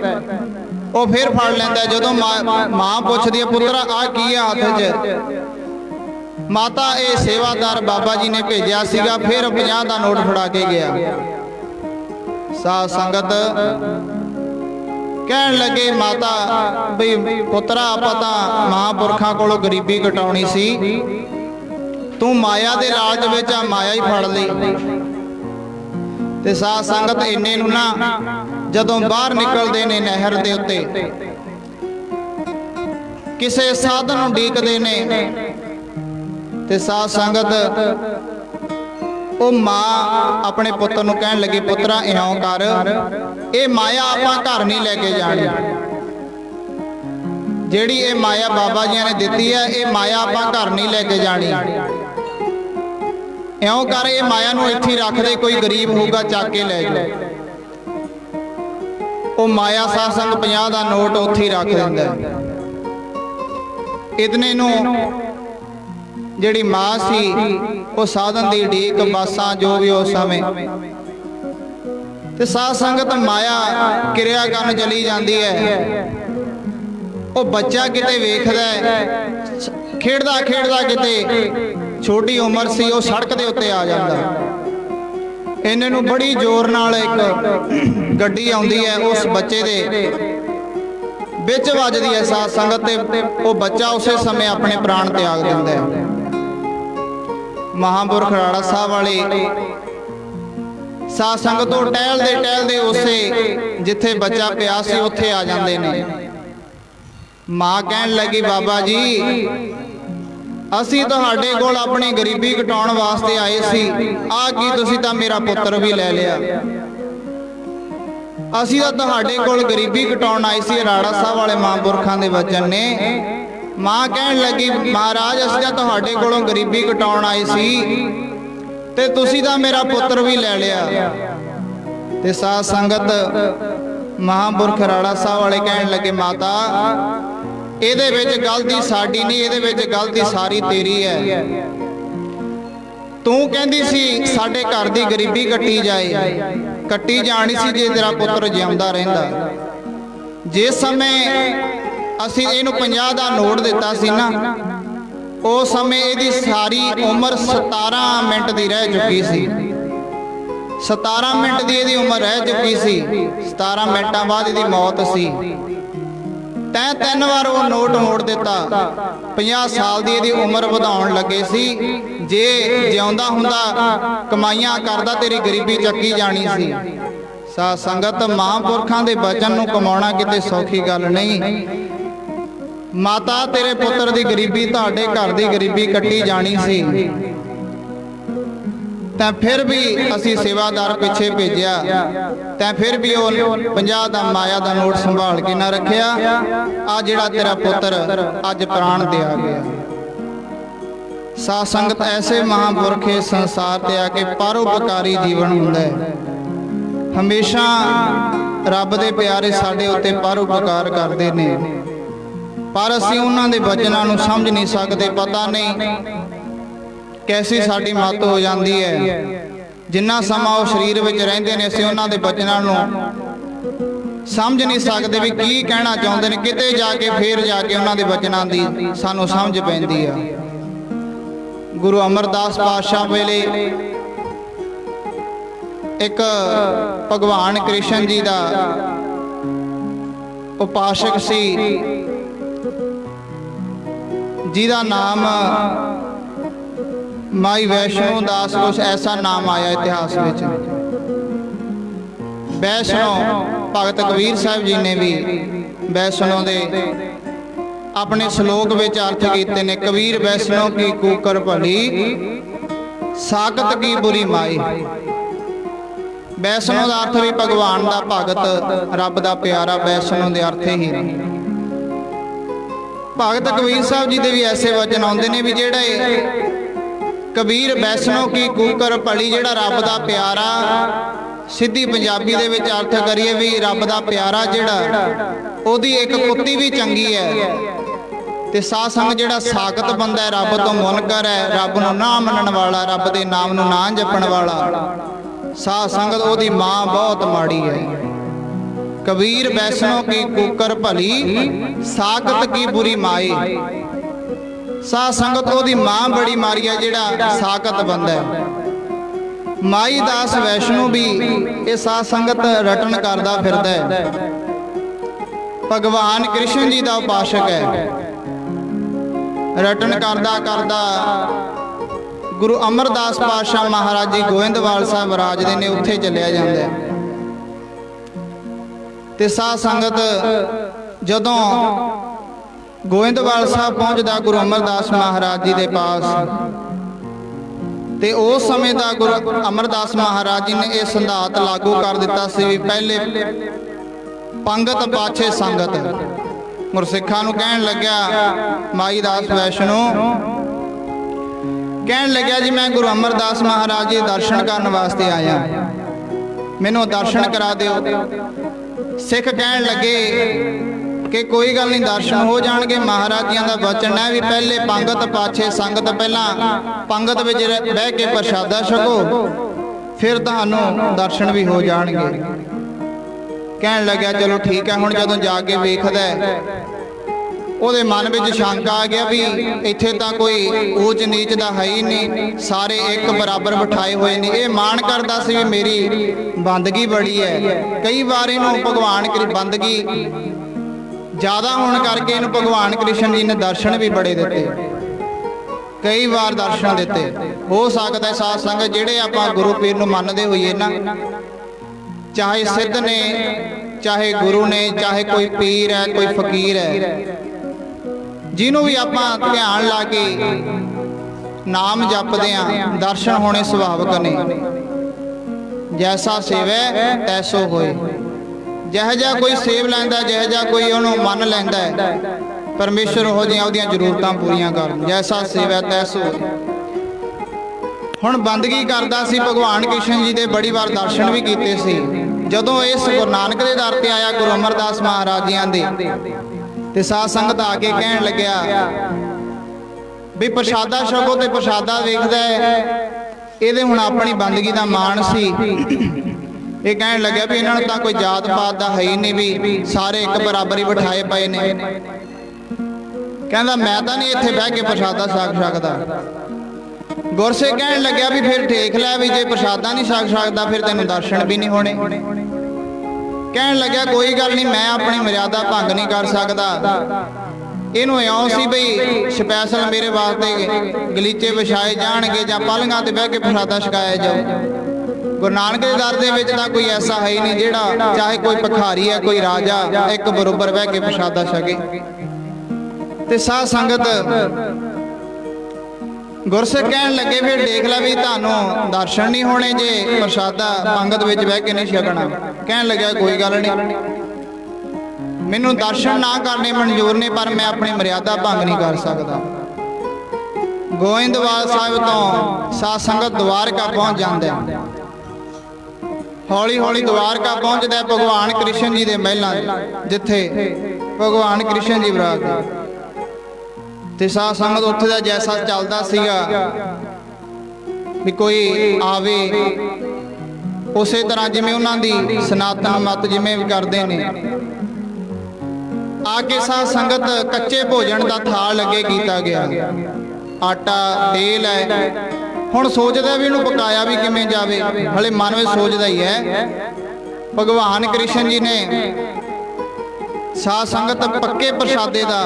ਉਹ ਫਿਰ ਫੜ ਲੈਂਦਾ। ਜਦੋਂ ਮਾਂ ਪੁੱਛਦੀ ਹੈ ਪੁੱਤਰਾ ਆ ਕੀ ਆ ਹੱਥ 'ਚ, ਮਾਤਾ ਇਹ ਸੇਵਾਦਾਰ ਬਾਬਾ ਜੀ ਨੇ ਭੇਜਿਆ ਸੀਗਾ। ਫਿਰ 50 ਦਾ ਨੋਟ ਫੜਾ ਕੇ ਗਿਆ। ਸਾਧ ਸੰਗਤ ਕਹਿਣ ਲੱਗੇ ਮਾਤਾ ਬਈ ਪੁੱਤਰਾ ਆਪਾਂ ਤਾਂ ਮਹਾਂਪੁਰਖਾਂ ਕੋਲੋਂ ਗਰੀਬੀ ਕਟਾਉਣੀ ਸੀ, ਤੂੰ ਮਾਇਆ ਦੇ ਲਾਲਚ ਵਿੱਚ ਆ ਮਾਇਆ ਹੀ ਫੜ ਲਈ। ਤੇ ਸਾਧ ਸੰਗਤ ਇੰਨੇ ਨੂੰ ਨਾ ਜਦੋਂ ਬਾਹਰ ਨਿਕਲਦੇ ਨੇ ਨਹਿਰ ਦੇ ਉੱਤੇ, ਕਿਸੇ ਸਾਧਨ ਨੂੰ ਉਡੀਕਦੇ ਨੇ, ਤੇ ਸਾਧ ਸੰਗਤ ਉਹ ਮਾਂ ਆਪਣੇ ਪੁੱਤਰ ਨੂੰ ਕਹਿਣ ਲੱਗੀ ਪੁੱਤਰਾ ਇਉਂ ਕਰ, ਇਹ ਮਾਇਆ ਆਪਾਂ ਘਰ ਨਹੀਂ ਲੈ ਕੇ ਜਾਣੀ। ਜਿਹੜੀ ਇਹ ਮਾਇਆ ਬਾਬਾ ਜੀ ਨੇ ਦਿੱਤੀ ਹੈ, ਇਹ ਮਾਇਆ ਆਪਾਂ ਘਰ ਨਹੀਂ ਲੈ ਕੇ ਜਾਣੀ। ਇਉਂ ਕਰ ਇਹ ਮਾਇਆ ਨੂੰ ਇੱਥੇ ਰੱਖ ਦੇ, ਕੋਈ ਗਰੀਬ ਹੋਊਗਾ ਚੱਕ ਕੇ ਲੈ ਜਾ। ਉਹ ਮਾਇਆ ਸਾਧ ਸੰਗਤ 50 ਦਾ ਨੋਟ ਉੱਥੇ ਰੱਖ ਦਿੰਦਾ। ਇਤਨੇ ਨੂੰ ਜਿਹੜੀ ਮਾਂ ਸੀ ਉਹ ਸਾਧਨ ਦੀ ਢੀਕ ਬਾਸਾਂ ਜੋ ਵੀ ਉਸ ਸਮੇਂ, ਤੇ ਸਾਧ ਸੰਗਤ ਮਾਇਆ ਕਿਰਿਆ ਕਰਨ ਚਲੀ ਜਾਂਦੀ ਹੈ। ਉਹ ਬੱਚਾ ਕਿਤੇ ਵੇਖਦਾ, ਖੇਡਦਾ ਖੇਡਦਾ ਕਿਤੇ ਛੋਟੀ ਉਮਰ ਸੀ, ਉਹ ਸੜਕ ਦੇ ਉੱਤੇ ਆ ਜਾਂਦਾ। ਇਹਨਾਂ ਨੂੰ ਬੜੀ ਜ਼ੋਰ ਨਾਲ ਇੱਕ ਗੱਡੀ ਆਉਂਦੀ ਹੈ, ਉਸ ਬੱਚੇ ਦੇ ਵਿੱਚ ਵੱਜਦੀ ਹੈ ਸਾਧ ਸੰਗਤ, ਤੇ ਉਹ ਬੱਚਾ ਉਸੇ ਸਮੇਂ ਆਪਣੇ ਪ੍ਰਾਣ ਤਿਆਗ ਦਿੰਦਾ ਹੈ। ਮਹਾਂਪੁਰਖ ਰਾੜਾ ਸਾਹਿਬ ਵਾਲੇ ਸਾਧ ਸੰਗਤ ਤੋਂ ਟਹਿਲਦੇ ਟਹਿਲਦੇ ਉਸੇ ਜਿੱਥੇ ਬੱਚਾ ਪਿਆ ਸੀ ਉੱਥੇ ਆ ਜਾਂਦੇ ਨੇ। ਮਾਂ ਕਹਿਣ ਲੱਗੀ ਬਾਬਾ ਜੀ ਅਸੀਂ ਤੁਹਾਡੇ ਕੋਲ ਆਪਣੀ ਗਰੀਬੀ ਘਟਾਉਣ ਵਾਸਤੇ ਆਏ ਸੀ, ਆਹ ਕੀ ਤੁਸੀਂ ਤਾਂ ਮੇਰਾ ਪੁੱਤਰ ਵੀ ਲੈ ਲਿਆ। ਅਸੀਂ ਤਾਂ ਤੁਹਾਡੇ ਕੋਲ ਗਰੀਬੀ ਘਟਾਉਣ ਆਏ ਸੀ। ਰਾੜਾ ਸਾਹਿਬ ਵਾਲੇ ਮਹਾਂਪੁਰਖਾਂ ਦੇ ਵਚਨ ਨੇ। ਮਾਂ ਕਹਿਣ ਲੱਗੀ ਮਹਾਰਾਜ ਅਸੀਂ ਤਾਂ ਤੁਹਾਡੇ ਕੋਲੋਂ ਗਰੀਬੀ ਘਟਾਉਣ ਆਏ ਸੀ, ਤੇ ਤੁਸੀਂ ਤਾਂ ਮੇਰਾ ਪੁੱਤਰ ਵੀ ਲੈ ਲਿਆ। ਤੇ ਸਾਧ ਸੰਗਤ ਮਹਾਂਪੁਰਖ ਰਾੜਾ ਸਾਹਿਬ ਵਾਲੇ ਕਹਿਣ ਲੱਗੇ ਮਾਤਾ ਇਹਦੇ ਵਿੱਚ ਗਲਤੀ ਸਾਡੀ ਨਹੀਂ, ਇਹਦੇ ਵਿੱਚ ਗਲਤੀ ਸਾਰੀ ਤੇਰੀ ਹੈ। ਤੂੰ ਕਹਿੰਦੀ ਸੀ ਸਾਡੇ ਘਰ ਦੀ ਗਰੀਬੀ ਕੱਟੀ ਜਾਏ, ਕੱਟੀ ਜਾਣੀ ਸੀ ਜੇ ਤੇਰਾ ਪੁੱਤਰ ਜਿਉਂਦਾ ਰਹਿੰਦਾ। ਜਿਸ ਸਮੇਂ ਅਸੀਂ ਇਹਨੂੰ 50 ਦਾ ਨੋਟ ਦਿੱਤਾ ਸੀ ਨਾ, ਉਸ ਸਮੇਂ ਇਹਦੀ ਸਾਰੀ ਉਮਰ 17 ਮਿੰਟ ਦੀ ਰਹਿ ਚੁੱਕੀ ਸੀ। 17 ਮਿੰਟ ਦੀ ਇਹਦੀ ਉਮਰ ਰਹਿ ਚੁੱਕੀ ਸੀ। 17 ਮਿੰਟਾਂ ਬਾਅਦ ਇਹਦੀ ਮੌਤ ਸੀ। ਤੈਂ 3 ਵਾਰ ਉਹ ਨੋਟ ਮੋੜ ਦਿੱਤਾ। 50 ਸਾਲ ਦੀ ਇਹਦੀ ਉਮਰ ਵਧਾਉਣ ਲੱਗੇ ਸੀ। ਜੇ ਜਿਉਂਦਾ ਹੁੰਦਾ ਕਮਾਈਆਂ ਕਰਦਾ ਤੇਰੀ ਗਰੀਬੀ ਚੱਕੀ ਜਾਣੀ ਸੀ। ਸਾਧ ਸੰਗਤ ਮਹਾਂਪੁਰਖਾਂ ਦੇ ਬਚਨ ਨੂੰ ਕਮਾਉਣਾ ਕਿਤੇ ਸੌਖੀ ਗੱਲ ਨਹੀਂ। ਮਾਤਾ ਤੇਰੇ ਪੁੱਤਰ ਦੀ ਗਰੀਬੀ ਤੁਹਾਡੇ ਘਰ ਦੀ ਗਰੀਬੀ ਕੱਟੀ ਜਾਣੀ ਸੀ, ਤਾਂ ਫਿਰ ਵੀ ਅਸੀਂ ਸੇਵਾਦਾਰ ਪਿੱਛੇ ਭੇਜਿਆ, ਤਾਂ ਫਿਰ ਵੀ ਉਹ 50 ਦਾ ਮਾਇਆ ਦਾ ਨੋਟ ਸੰਭਾਲ ਕੇ ਨਾ ਰੱਖਿਆ। ਆ ਜਿਹੜਾ ਤੇਰਾ ਪੁੱਤਰ ਅੱਜ ਪ੍ਰਾਣ ਦੇ ਆ ਗਿਆ। ਸਾਧ ਸੰਗਤ ਐਸੇ ਮਹਾਂਪੁਰਖ ਇਸ ਸੰਸਾਰ ਤੇ ਆ ਕੇ ਪਰਉਪਕਾਰੀ ਜੀਵਨ ਹੁੰਦਾ ਹੈ। ਹਮੇਸ਼ਾ ਰੱਬ ਦੇ ਪਿਆਰੇ ਸਾਡੇ ਉੱਤੇ ਪਰਉਪਕਾਰ ਕਰਦੇ ਨੇ, ਪਰ ਅਸੀਂ ਉਹਨਾਂ ਦੇ ਬਚਨਾਂ ਨੂੰ ਸਮਝ ਨਹੀਂ ਸਕਦੇ। ਪਤਾ ਨਹੀਂ ਕੈਸੀ ਸਾਡੀ ਮੱਤ ਹੋ ਜਾਂਦੀ ਹੈ। ਜਿੰਨਾ ਸਮਾਂ ਉਹ ਸਰੀਰ ਵਿੱਚ ਰਹਿੰਦੇ ਨੇ ਅਸੀਂ ਉਹਨਾਂ ਦੇ ਬਚਨਾਂ ਨੂੰ ਸਮਝ ਨਹੀਂ ਸਕਦੇ ਵੀ ਕੀ ਕਹਿਣਾ ਚਾਹੁੰਦੇ ਨੇ। ਕਿਤੇ ਜਾ ਕੇ ਫੇਰ ਜਾ ਕੇ ਉਹਨਾਂ ਦੇ ਬਚਨਾਂ ਦੀ ਸਾਨੂੰ ਸਮਝ ਪੈਂਦੀ ਆ। ਗੁਰੂ ਅਮਰਦਾਸ ਪਾਤਸ਼ਾਹ ਵੇਲੇ ਇੱਕ ਭਗਵਾਨ ਕ੍ਰਿਸ਼ਨ ਜੀ ਦਾ ਉਪਾਸ਼ਕ ਸੀ, ਜਿਹਦਾ ਨਾਮ ਮਾਈ ਵੈਸ਼ਨੋ ਦਾਸ, ਕੁਛ ਐਸਾ ਨਾਮ ਆਇਆ ਇਤਿਹਾਸ ਵਿੱਚ। ਵੈਸ਼ਨੋ ਭਗਤ ਕਬੀਰ ਸਾਹਿਬ ਜੀ ਨੇ ਵੀ ਵੈਸ਼ਨੋ ਦੇ ਆਪਣੇ ਸ਼ਲੋਕ ਵਿੱਚ ਅਰਥ ਕੀਤੇ ਨੇ। ਕਬੀਰ ਵੈਸ਼ਨੋ ਕੀ ਕੂਕਰ ਭਲੀ, ਸਾਖਤ ਕੀ ਬੁਰੀ ਮਾਈ। ਵੈਸ਼ਨੋ ਦਾ ਅਰਥ ਵੀ ਭਗਵਾਨ ਦਾ ਭਗਤ, ਰੱਬ ਦਾ ਪਿਆਰਾ। ਵੈਸ਼ਨੋ ਦੇ ਅਰਥ ਹੀ ਨੇ। ਭਗਤ ਕਬੀਰ ਸਾਹਿਬ ਜੀ ਦੇ ਵੀ ਐਸੇ ਵਚਨ ਆਉਂਦੇ ਨੇ ਵੀ ਜਿਹੜੇ ਕਬੀਰ ਵੈਸ਼ਨੋ ਕੀ ਕੂਕਰ ਭਲੀ, ਜਿਹੜਾ ਰੱਬ ਦਾ ਪਿਆਰਾ, ਸਿੱਧੀ ਪੰਜਾਬੀ ਦੇ ਵਿੱਚ ਅਰਥ ਕਰੀਏ ਵੀ ਰੱਬ ਦਾ ਪਿਆਰਾ ਜਿਹੜਾ, ਉਹਦੀ ਇੱਕ ਕੁੱਤੀ ਵੀ ਚੰਗੀ ਹੈ। ਤੇ ਸਾਧ ਸੰਗ ਜਿਹੜਾ ਸਾਖਤ ਬੰਦਾ ਹੈ, ਰੱਬ ਤੋਂ ਮੁਨਕਰ ਹੈ, ਰੱਬ ਨੂੰ ਨਾ ਮੰਨਣ ਵਾਲਾ, ਰੱਬ ਦੇ ਨਾਮ ਨੂੰ ਨਾ ਜਪਣ ਵਾਲਾ, ਸਾਧ ਸੰਗਤ ਉਹਦੀ ਮਾਂ ਬਹੁਤ ਮਾੜੀ ਹੈ। कबीर वैष्णो की कुकर भली, साकत की बुरी माई। साध संगत ओदी मां बड़ी मारी है, जिहड़ा साकत बंदा है। माई दास वैष्णो भी ये साध संगत रटन करदा फिरदा है। भगवान कृष्ण जी का उपासक है। रटन करदा करदा गुरु अमरदास पातशाह महाराज जी गोविंदवाल साहब विराजदे ने, उत्थे चलिया जांदा है। ते साध संगत जदों गोविंदवाल साहब पहुंचदा गुरु अमरदास महाराज जी दे पास, ते उस समय दा गुरु अमरदास महाराज जी ने यह सिद्धांत लागू कर दिता सी भी पहले पंगत पाछे संगत। गुरसिखां नूं कहण लग्या, माई दास वैष्णो कहण लग्या जी मैं गुरु अमरदास महाराज जी दर्शन करने वास्ते आया, मैनूं दर्शन करा दिओ। सिख कहण लगे कि कोई गल नहीं, दर्शन हो जाणगे। महाराज जी दा वचन है भी पहले पंगत पाछे संगत। पहला पंगत विच बह के प्रसादा छको, फिर तुहानूं दर्शन भी हो जाणगे। कहण लग्या चलो ठीक है। हुण जदों जाके वेखदा ਉਹਦੇ मन में शंका आ गया भी इत्थे तां कोई ऊच नीच दा है ही नहीं, सारे एक बराबर बिठाए हुए ने। ये मान करदा सी भी मेरी बंदगी बड़ी है। कई बार इहनूं भगवान की बंदगी ज़्यादा होने करके इहनूं भगवान कृष्ण जी ने दर्शन भी बड़े दिते, कई बार दर्शन दिते। हो सकदा साध संगत जिहड़े आपां गुरु पीर नूं मनदे होईए ना, चाहे सिद्ध ने, चाहे गुरु ने, चाहे कोई पीर है, कोई फकीर है, जिन्हों भी आप ध्यान ला के नाम जपदे आ, दर्शन होने सुभाविक ने। जैसा सेवै तैसो होए। जिह जा कोई सेव लैंदा, जिह जा कोई उन्होंने मन लैंदा है, परमेश्वर हो जिहियां उहदियां जरूरतां पूरीआं करन। जैसा सेवै तैसो होए। हुण बंदगी करदा सी भगवान कृष्ण जी दे, बड़ी बार दर्शन भी कीते सी। जदों इस गुरु नानक दे दर ते आया गुरु अमरदास महाराज जियां दे, ते साध संगत आके कहण लग्या भी प्रसादा छको। ते प्रसादा वेखदा है, इहदे हुण अपनी बंदगी दा मान सी। ये कहण लग्या भी इन्हां नूं तां कोई जात पात दा है ही नहीं, भी सारे एक बराबर ही बिठाए पए ने। कहंदा मैं तां नहीं इत्थे बह के प्रसादा छक सकदा। गुरसे कहण लग्या भी फिर देख लै भी जे प्रसादा नहीं छक सकदा फिर तैनूं दर्शन भी नहीं होने। कहण लग्या कोई गल नहीं, मैं अपनी मर्यादा भंग नहीं कर सकदा। इहनूं इउं सी बई स्पैशल मेरे वास्ते गलीचे विछाए जाणगे जां पलंघां ते बह के प्रसादा छकाया जाऊ। गुरु नानक दे दर दे विच तां कोई ऐसा है ही नहीं जिहड़ा, चाहे कोई भिखारी है, कोई राजा, एक बरोबर बह के प्रसादा छके। ते साध संगत गुरसिख कहण लगे फिर देख लै भी तुहानूं दर्शन नहीं होने जे प्रसादा पंगत विच बह के नहीं छकना। कहण लग्या कोई गल नहीं, मैनूं दर्शन ना करने मंजूर ने, पर मैं अपनी मर्यादा भंग नहीं कर सकदा। गोविंदवाल साहिब तो साध संगत द्वारका पहुंच जांदे। हौली हौली द्वारका पहुंचदा भगवान कृष्ण जी दे महलां जिथे भगवान कृष्ण जी विराजदे। ते साध संगत उत्थे दा जैसा चलदा सीगा भी कोई आवे उसे तरह जिवें उन्हां दी सनातन मत जिवें भी करदे ने। आके साध संगत कच्चे भोजन का थाल अगे कीता गया। आटा तेल है, हुण सोचदा भी इहनूं पकाया भी किवें जावे। हले मन में सोचदा ही है। भगवान कृष्ण जी ने साध संगत पक्के प्रसादे का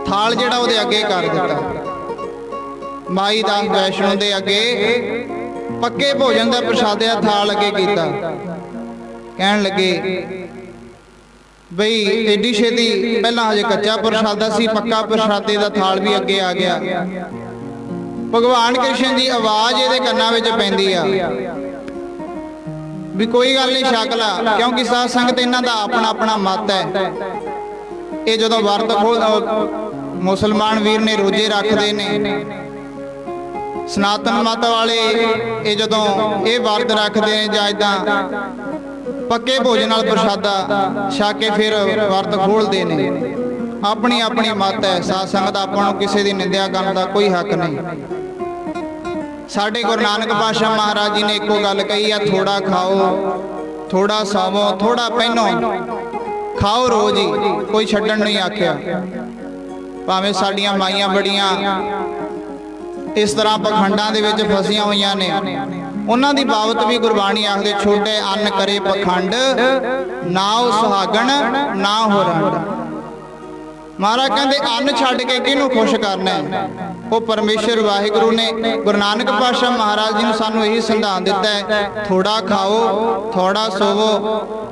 थाल जिहड़ा उहदे अगे कर दिता। माई दास वैष्णो दे अगे पक्के भोजन का प्रसादे का थाल अगे कीता। कहण लगे बई एडी छेती पहला हजे कच्चा प्रसादा सी, पक्का प्रसादे का थाल भी अगे आ गया। भगवान कृष्ण जी आवाज इहदे कन्नां विच पैंदी आ भी कोई गल नहीं छक ला, क्योंकि साध संगत इन्हां दा अपना अपना मत है। ये जदों वर्त खोल मुसलमान वीर ने रोजे रखते ने, सनातन मत वाले ये जदों ये वर्त रखते हैं जां इदां पक्के भोजन नाल प्रसादा छक के फिर वर्त खोलते ने। अपनी अपनी मत है। साध संगत आपां नूं किसी दी निंदा करन दा कोई हक नहीं। साडे गुरु नानक पातशाह महाराज जी ने एको गल कही है, थोड़ा खाओ थोड़ा सौवो, थोड़ा पहनो, खाओ रोज ही, कोई छड्डण नहीं आख्या। भावें साडियां माइयां बड़ियां इस तरह पखंडां दे विच फसियां होईयां ने, उन्हां दी बाबत भी गुरबाणी आखदे छोटे अन्न करे पखंड, ना ओ सुहागण ना हो रंड। महाराज कहते अन्न छड्ड के किहनूं खुश करना है? वो परमेश्वर वाहिगुरु ने गुरु नानक पातशाह महाराज जी ने सानू यही संविधान दिता है, थोड़ा खाओ थोड़ा सोवो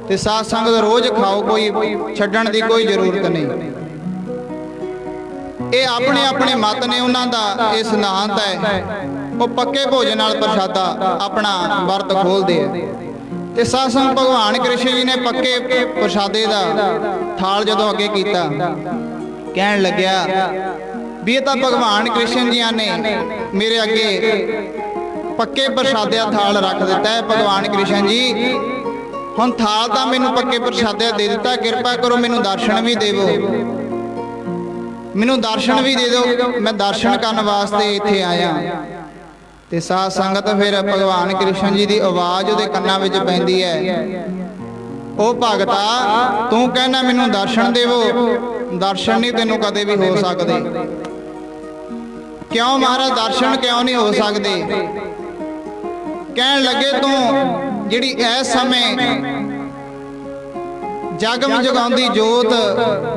ते साध संगत रोज खाओ, कोई छड्डण दी कोई जरूरत नहीं। ये अपने अपने मत ने, उन्हां दा ये सिद्धांत है। वो पक्के भोजन नाल प्रसादा अपना वर्त खोलते हैं। ते साध संगत भगवान कृष्ण जी ने पक्के प्रसादे दा थाल जदों अगे कीता, कहन लग्या भी ये तो भगवान कृष्ण जी ने मेरे अगे पक्के प्रसादे दा थाल रख दिता है। भगवान कृष्ण जी हुण थाल तां मैनूं पक्के प्रसादे दे दिता, किरपा करो मैनूं दर्शन भी देवो, मैनूं दर्शन भी दे दो, मैं दर्शन करने वास्ते इत्थे आया। ते साध संगत फिर भगवान कृष्ण जी की आवाज़ उहदे कन्नां विच पैंदी है, ओ भगता तू कहना मैनूं दर्शन देवो, दर्शन नहीं तेनों कदे भी हो सकते। क्यों महाराज दर्शन क्यों नहीं हो सकते? कहन लगे तू जिहड़ी इस समय जगम जगाउंदी जोत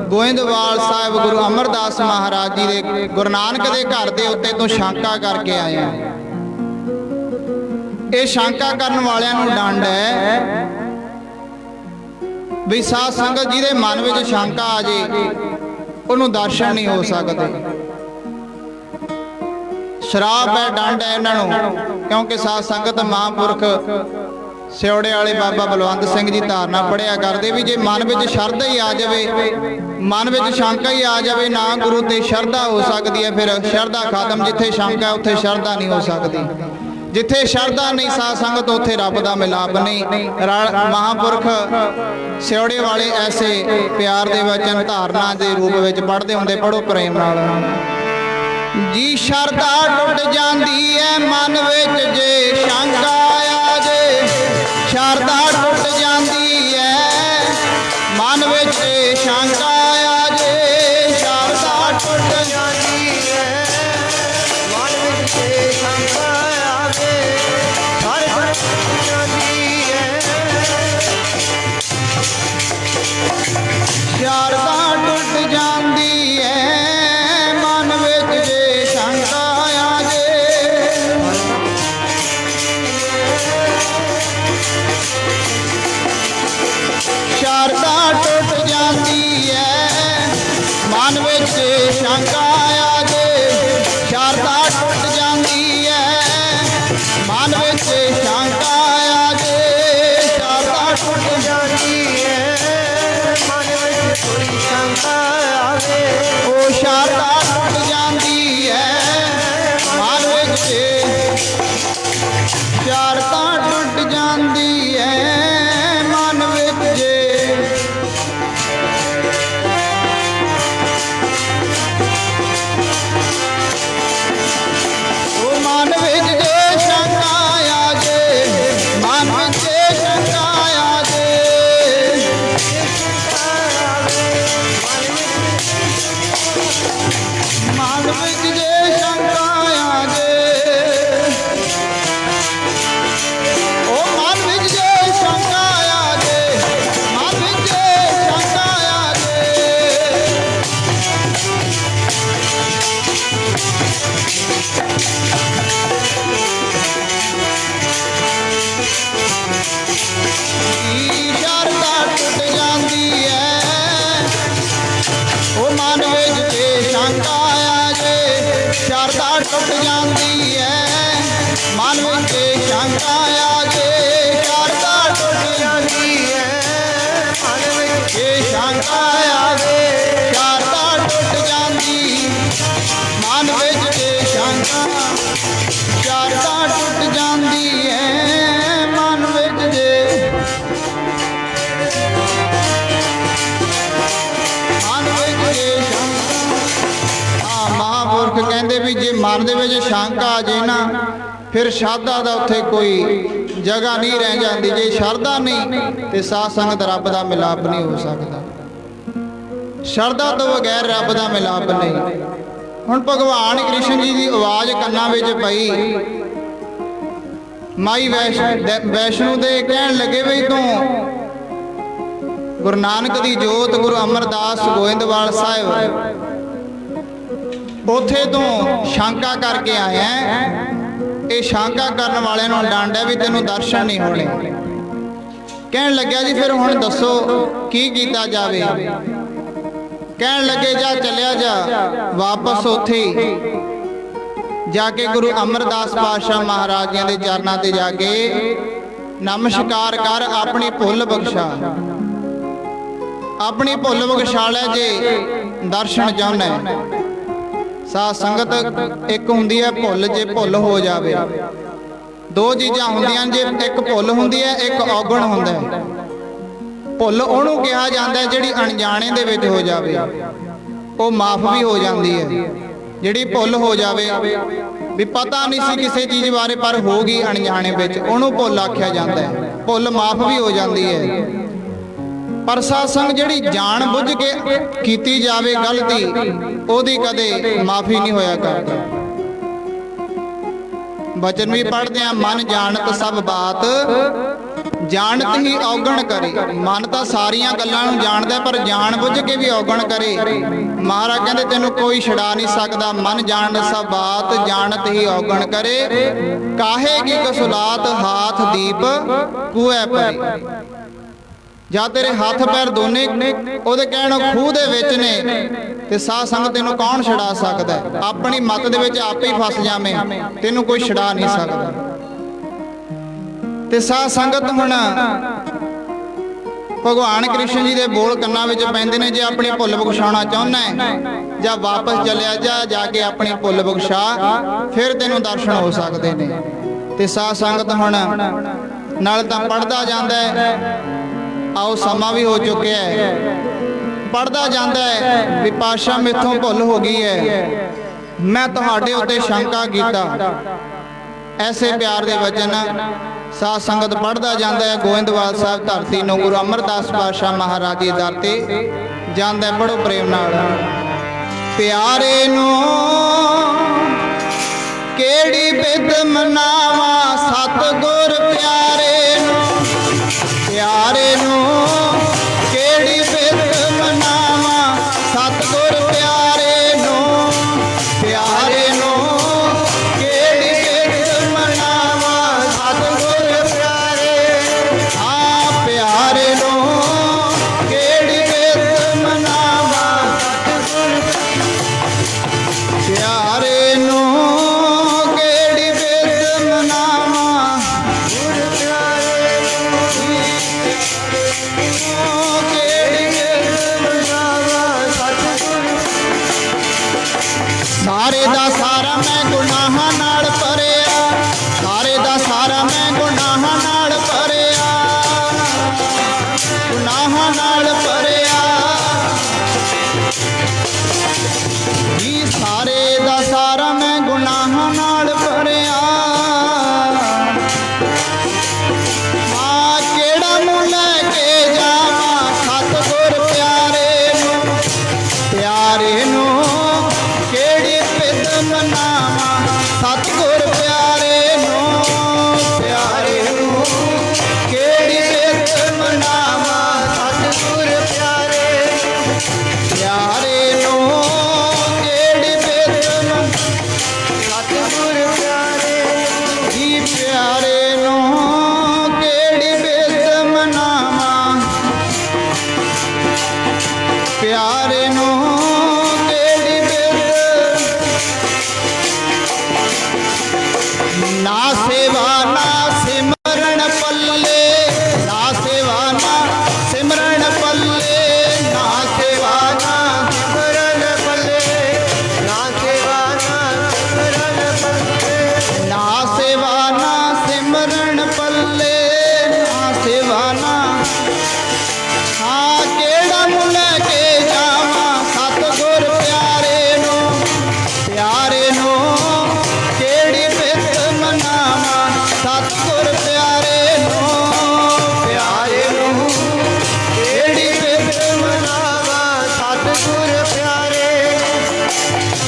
गोइंदवाल साहिब गुरु अमरदास महाराज जी दे गुरु नानक दे घर दे उत्ते तू शंका करके आया। ये शंका करन वालियां नूं डंड है भी साध संगत जिहदे मन विच शंका आ जाए उन्होंने दर्शन नहीं हो सकते। शराब है, डंड है इन्हों, क्योंकि साध संगत महापुरख सियोड़े वाले बाबा बलवंत सिंह जी धारना पढ़िया करते भी जे मन में शरधा ही आ जाए, मन में शंका ही आ जाए ना गुरु ते शरधा हो सकती है, फिर शरधा खत्म। जिथे शंका है उत्थे शरधा नहीं हो सकती, जिथे शरधा नहीं साध संगत उत्थे रब दा मिलाप नहीं। महापुरख सियोड़े वाले ऐसे प्यार दे वचन धारना के रूप में पढ़ते होंगे, पढ़ो प्रेम नाल। जी शरधा टुट जाती है मन विच जे शंका आ जे, शरधा टुट जाती है मन विच शंका आ जे, शरधा टुट जाती है मन विच शंका आ जे, शरधा टुट जाती है, शरधा टुट जाती है मन विच जे शंका आ जे, शरधा टुट जाती है मन विच शंका आ जे, शरधा टुट जाती है मन विच शंका आ जे, शरधा टुट जाती है मन विच कोई शंका आवे, ओ शरधा टुट जाती है मन विच, शरधा टुट जाती है मन विच, मन विच जे शंका आ जे, मन विच शंका आ जे, मन विच जे शंका आ जे, ओ मन विच जे शंका आ जे, मन विच जे शंका आ जे, शरधा टुट जाती है ओ मन विच जे शंका आ जे, शरधा टुट जाती है मन विच जे शंका आ जे, शरधा टुट जाती है मन विच जे शंका आ जे, शरधा टुट जाती मन विच जे शंका, शरधा टुट जाती है मन विच जे, मन विच जे शंका। महापुरख कहते भी जे मन दे विच शंका आ जाए ना फिर श्रद्धा दा उत्थे कोई जगह नहीं रह जाती। जे शरधा नहीं तो साध संगत रब का मिलाप नहीं हो सकता। शरधा तो बगैर रब का मिलाप नहीं। हुण भगवान कृष्ण जी की आवाज़ कन्नां विच पई, माई वैष्णो दे कहण लगे भी तूं गुरु नानक दी जोत गुरु अमरदास गोविंदवाल साहिब उथे तूं शंका करके आया। ये शंका करने वाले नूं डंड है भी तेनों दर्शन नहीं होने। कहण लग्या जी फिर हुण दसो की कीता जावे। कहण लगे जा चलिया जा वापस उथे जाके गुरु अमरदास पातशाह महाराज जी के चरणों ते जाके नमस्कार कर, अपनी भुल बख्शा, अपनी भुल बख्शा लै जे दर्शन चाहुंदा है। साध संगत एक हुंदी है भुल, जे भुल हो जावे दो चीज़ां हुंदियां, जे एक भुल हुंदी है एक औगण हुंदा है। भुल उहनूं कहा जाता है जिहड़ी अणजाणे दे विच हो जावे, वो माफ भी हो जाती है। जिहड़ी भुल हो जावे भी पता नहीं सी किसी चीज़ बारे पर हो गई अणजाणे विच, उहनूं भुल आख्या जाता है। भुल माफ भी हो जाती है। पर सत्संग जिहड़ी जान बुझ के कीती जावे गलती, ओदी कदे माफी नहीं होया करदी। बचन भी पढ़ते हैं, मन जानत सब बात जानत ही औगण करे। मन तो सारिया गल्लां नूं जानदा पर जान बुझ के भी औगण करे। महाराज कहते तेनों कोई छड़ा नहीं सकता। मन जानत सब बात जानत ही औगण करे, काहे की कसुलात हाथ दीप कुए परे। जा तेरे हाथ पैर दोने ਉਹਦੇ ਕਹਿਣ ਖੂਹ ਦੇ ਵਿੱਚ ਨੇ ਤੇ ਸਾਧ ਸੰਗਤ ਤੈਨੂੰ ਕੌਣ ਛਡਾ ਸਕਦਾ। ਆਪਣੀ ਮਤ ਦੇ ਵਿੱਚ ਆਪੇ ਹੀ ਫਸ ਜਾਵੇਂ, ਤੈਨੂੰ ਕੋਈ ਛਡਾ ਨਹੀਂ ਸਕਦਾ। ਤੇ ਸਾਧ ਸੰਗਤ ਹੁਣ ਭਗਵਾਨ ਕ੍ਰਿਸ਼ਨ ਜੀ ਦੇ ਬੋਲ ਕੰਨਾਂ ਵਿੱਚ ਪੈਂਦੇ ਨੇ, ਜੇ ਆਪਣੀ ਭੁੱਲ ਬਖਸ਼ਾਉਣਾ ਚਾਹੁੰਦਾ ਹੈ ਜਾਂ ਵਾਪਸ ਚਲਿਆ ਜਾ ਕੇ ਆਪਣੀ ਭੁੱਲ ਬਖਸ਼ਾ, ਫਿਰ ਤੈਨੂੰ ਦਰਸ਼ਨ ਹੋ ਸਕਦੇ ਨੇ। ਤੇ ਸਾਧ ਸੰਗਤ ਹੁਣ ਨਾਲ ਤਾਂ ਪੜਦਾ ਜਾਂਦਾ ਹੈ। आओ समा भी हो चुके है, पढ़ता जाता है भी पातशाह मेथों भुल हो गई है, मैं तुहाडे उत्ते शंका कीता। ऐसे प्यार दे वचन साध संगत पढ़ता जाता है। गोविंदवाल साहब धरती नूं गुरु अमरदास पातशाह महाराज जी दर ते जांदा है। बड़ो प्रेम नाल प्यारे नूं केड़ी बिद मनावा, सतगुर प्यारे नूं प्यारे नूं केड़ी बिद मनावा, सतगुर प्यारे नूं प्यारे नूं केड़ी बिद मनावा, सतगुर प्यारे हाँ प्यारे नूं केड़ी बिद मनावा, प्यारे नूं केड़ी बिद मनावा, सारे दा सारा मैं गुनाहां नाल भरिया, सारे दा सारा मैं गुनाहां नाल भरिया, गुनाहां नाल भरिया जी, सारे दा सारा मैं गुनाहां नाल भरिया। मां केड़ा मुंह लैके जावां, सतगुर प्यारे नूं प्यारे नूं केड़ी बिद मनावा, सतगुर प्यारे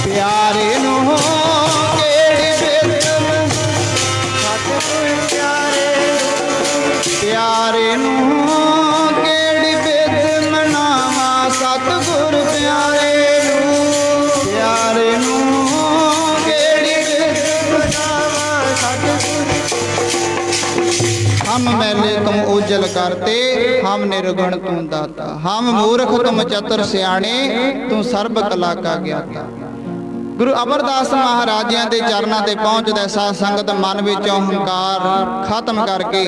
ਪਿਆਰੇ ਨੂੰ ਕਿਹੜੀ ਬਿਰਤ ਪਿਆਰੇ ਨੂੰ ਕਿਹੜੀ ਬਿਰਤ ਮਨਾਵਾਂ ਸਤਿਗੁਰ ਪਿਆਰੇ ਨੂੰ ਪਿਆਰੇ ਨੂੰ ਕਿਹੜੀ ਬਿਰਤ ਮਨਾਵਾਂ ਸਤਿਗੁਰ हम मैले तुम उज्जल करते हम निर्गुण तुम दाता हम मूर्ख तुम चतुर सियाणे तू सर्ब कला का ज्ञाता। गुरु अमरदास महाराजियां दे चरणां ते पहुंचदा साध संगत मन विचों हंकार खत्म करके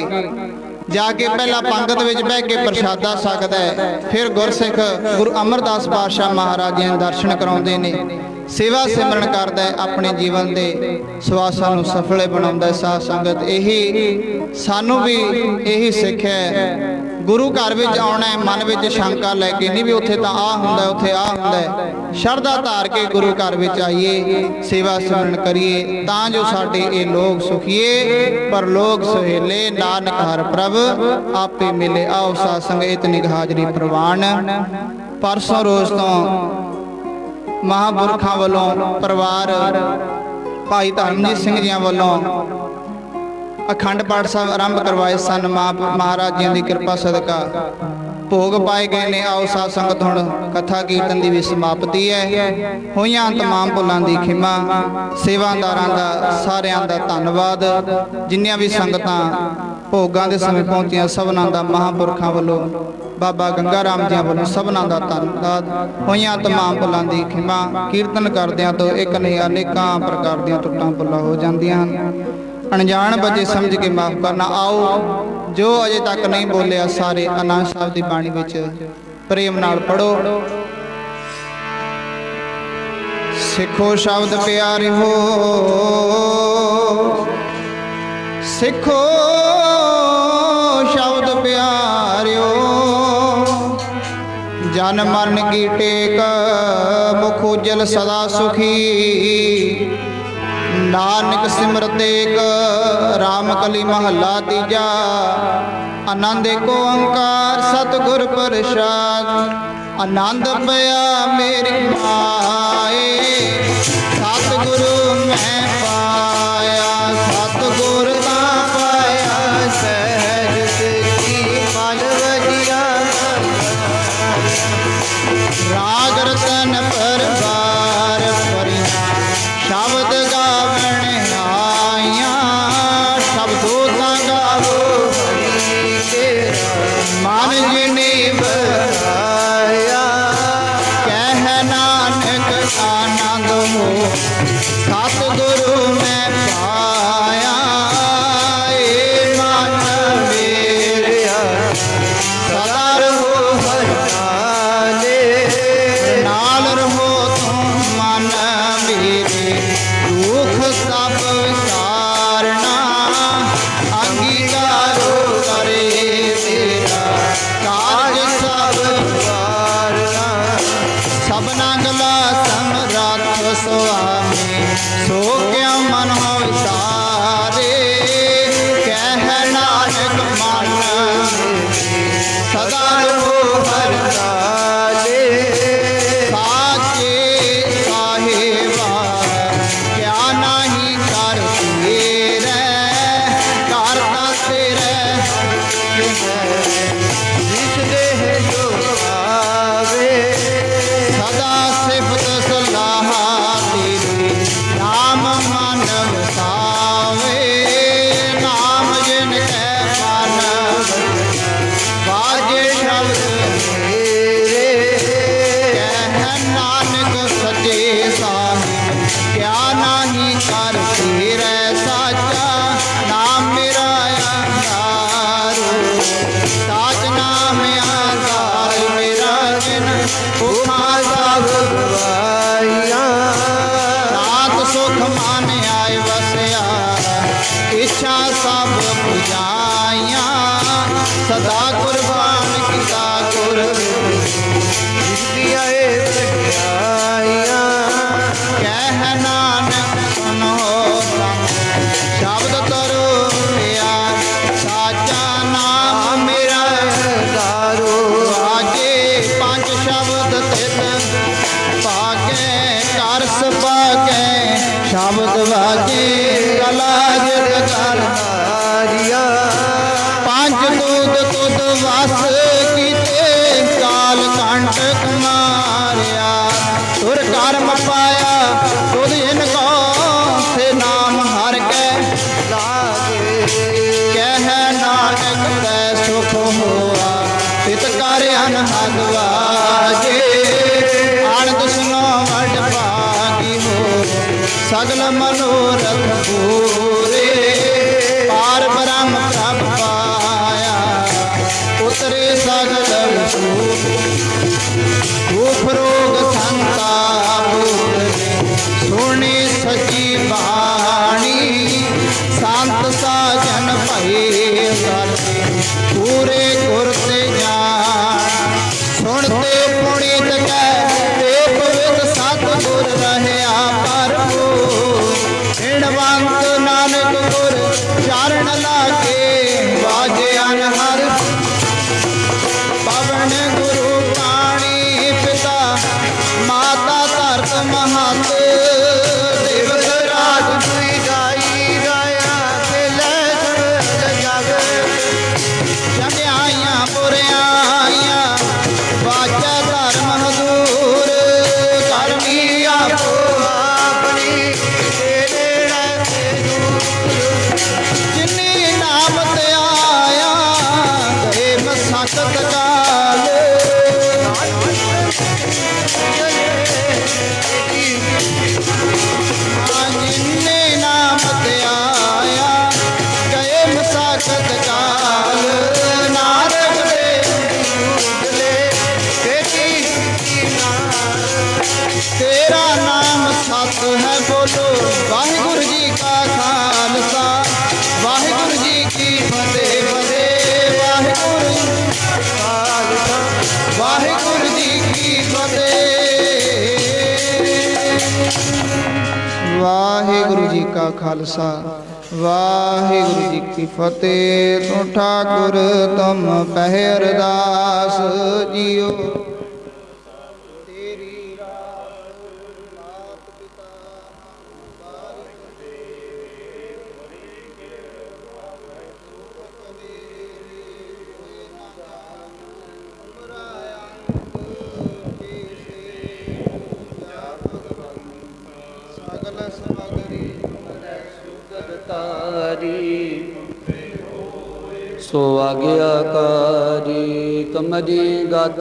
जाके पहला पंगत विच बह के प्रसादा सकदा है, फिर गुरसिख गुरु अमरदास पातशाह महाराजियां दर्शन कराउंदे ने, सेवा सिमरन करदा है, अपने जीवन दे सवासां नूं सफल बनाउंदा है। साध संगत यही सानू भी यही सिक्ख्या है, गुरु घर विच आउणा है मन विच शंका लैके नहीं भी उत्थे तां आ हुंदा उत्थे आ हुंदा है, शरधा धार के गुरु घर विच आइए, सेवा सिमरन करिए तां जो साडे ये लोग सुखीए पर लोग सुहेले नानक हर प्रभ आपे मिले। आओ साध संगत इतनी हाजरी प्रवान। परसों रोज तो महापुरखों वालों परिवार भाई धर्मजीत सिंह जी वालों अखंड पाठ साहब आरंभ करवाए सन। महाराज जी की कृपा सदका भोग पाए गए ने। आओ साध संगत हुण कथा कीर्तन की भी समाप्ति है। होइयां तमाम भुलां दी खिमा, सेवादारां दा सारियां दा धन्नवाद। जिन्नियां भी संगतां भोगां दे समय पहुंचियां सबनां दा महापुरखां वालों बाबा गंगा राम जी वालों सबनां दा धन्नवाद। होइयां तमाम भुलां दी खिमा। कीर्तन करदियां तो एक नहीं अनेकां प्रकार दीयां टुट्टां भुलां हो जांदियां हन। अनजान बजे समझ के माफ करना। आओ जो अजे तक नहीं बोलिया सारे आनंद साहब की बाणी विच प्रेम नाल पढ़ो। सिखो शब्द प्यारे हो, सिखो शब्द प्यारियो, जन मरण की टेक मुख उज्जल सदा सुखी। नानक सिमरत एक राम कली महला तीजा, आनंद को ओंकार सतगुर प्रसाद। आनंद पया मेरी माए सतगुरु मैं पाया, सतगुर ता पाया सहज सिद्धि मन वजिया। राग रतन परवार परिया शब्द गावण आया, शब्दों ता गावो हरि के मन जिने बराया। कह नानक आनंद हो सतगुरु मैं पाया। ए मन मेरा सदा रहो हरियाले, नाल रहो तुम मन मेरे दुख सब विसारना। अंगीकारो करे तेरा काज सब वारना। सबना गला समरथ स्वामी सो क्या मन हो विसारे। कह नानक मन सदा रहो हरियाले। साचे साहिबा क्या नहीं कर तेरे, करता तेरे जिस देह जो आवे। सदा सिफत सलाह तेरी नाम मन वसावे। ਸ਼ਬਦ ਵਾਜੇ ਕਲਾਜ ਕਲਾਰੀਆ ਪੰਜ ਦੁੱਧ ਤੁਧ ਵਸ ਕੀਤੇ ਕਾਲ ਕੰਟਕ ਮਾਰਿਆ ਤੁਰ ਕਰਮ ਪਾਇਆ ਤੁਧ ਇਨ ਕੋ ਸੇ ਨਾਮ ਹਰ ਕੈ ਲਾਗੇ ਕਹਿ ਨਾਨਕ ਤੈ ਸੁਖ ਹੋਆ ਤਿਤ ਕਰ ਅਨਹਦ ਵਾਜੇ ਆਨੰਦ ਸੁਨੋ ਵਡ ਭਾਗੀ ਹੋ ਸਗਲ ਮਨੋਰਥ ਪੂਰੇ ਪਾਰ ਬ੍ਰਹਮ ਪ੍ਰਭ ਪਾਇਆ ਉਤਰੇ ਸਗਲ ਭੂਖ ਰੋਗ ਸੰਤਾਪ ਸੁਣੀ ਸਚੀ ਬਾਣੀ ਸੰਤ ਸਾਜਨ ਭਏ ਸਰਦੇ ਪੂਰੇ ਗੁਰ ਤੇ ਜਾਣ ਸੁਣਤੇ ਪੁਨੀਤ ਕੈ ਤੇ ਪਵਿੱਤ ਸਤਿਗੁਰ ਰਹਿਆ ਭਰਪੂਰ ਹਿਣਵੰਤ ਨਾਨਕ ਗੁਰ ਚਰਨ ਲਾਗੇ ਵਾਜੇ ਅਨਹਰ ਪਵਨ ਗੁਰੂ ਪਾਣੀ ਪਿਤਾ ਮਾਤਾ ਧਰਤ ਮਹਤ ਦਿਵਸ ਰਾਜ ਦੁਈ ਗਾਈ ਰਾਇਆ ਤੇ ਲੈ ਜਗ ਜਗਿਆਈਆਂ ਬੁਰਿਆਈਆਂ ਵਾਚਾ ਧਰਮ ਹਜ਼ੂਰ ਕਰਮੀ ਆਪੋ ਆਪਣੀ ਤੇਰੇ ਰਹਿ ਜਿਨੀ ਨਾਮ ਤੇ ਆਇਆ ਗਏ ਮਸਕਤ ਕਾਲ ਜਿਨੇ ਨਾਮ ਤੇ ਆਇਆ ਗਏ ਮਸਕਤ ਕਾਲ ਨਾਰਦ ਦੇ ਉਜਲੇ ਤੇਰਾ ਨਾਮ ਸਤ ਹੈ ਬੋਲੋ ਵਾਹਿਗੁਰੂ ਜੀ ਕਾ ਖਾਲਸਾ ਵਾਹਿਗੁਰੂ ਜੀ ਕੀ ਫਤਿਹ ਫਤਿਹ ਵਾਹਿਗੁਰੂ ਖਾਲਸਾ ਵਾਹਿਗੁਰੂ ਜੀ ਕੀ ਫਤਿਹ ਵਾਹਿਗੁਰੂ ਜੀ ਕਾ ਖਾਲਸਾ ਵਾਹਿਗੁਰੂ ਜੀ ਕੀ ਫਤਿਹ ਤੂੰ ਠਾਕੁਰ ਤੁਮ ਪਹਿ ਅਰਦਾਸ ਜੀਓ ਸੋ ਆਗਿਆਕਾਰੀ ਕਮਜੀ ਗਤ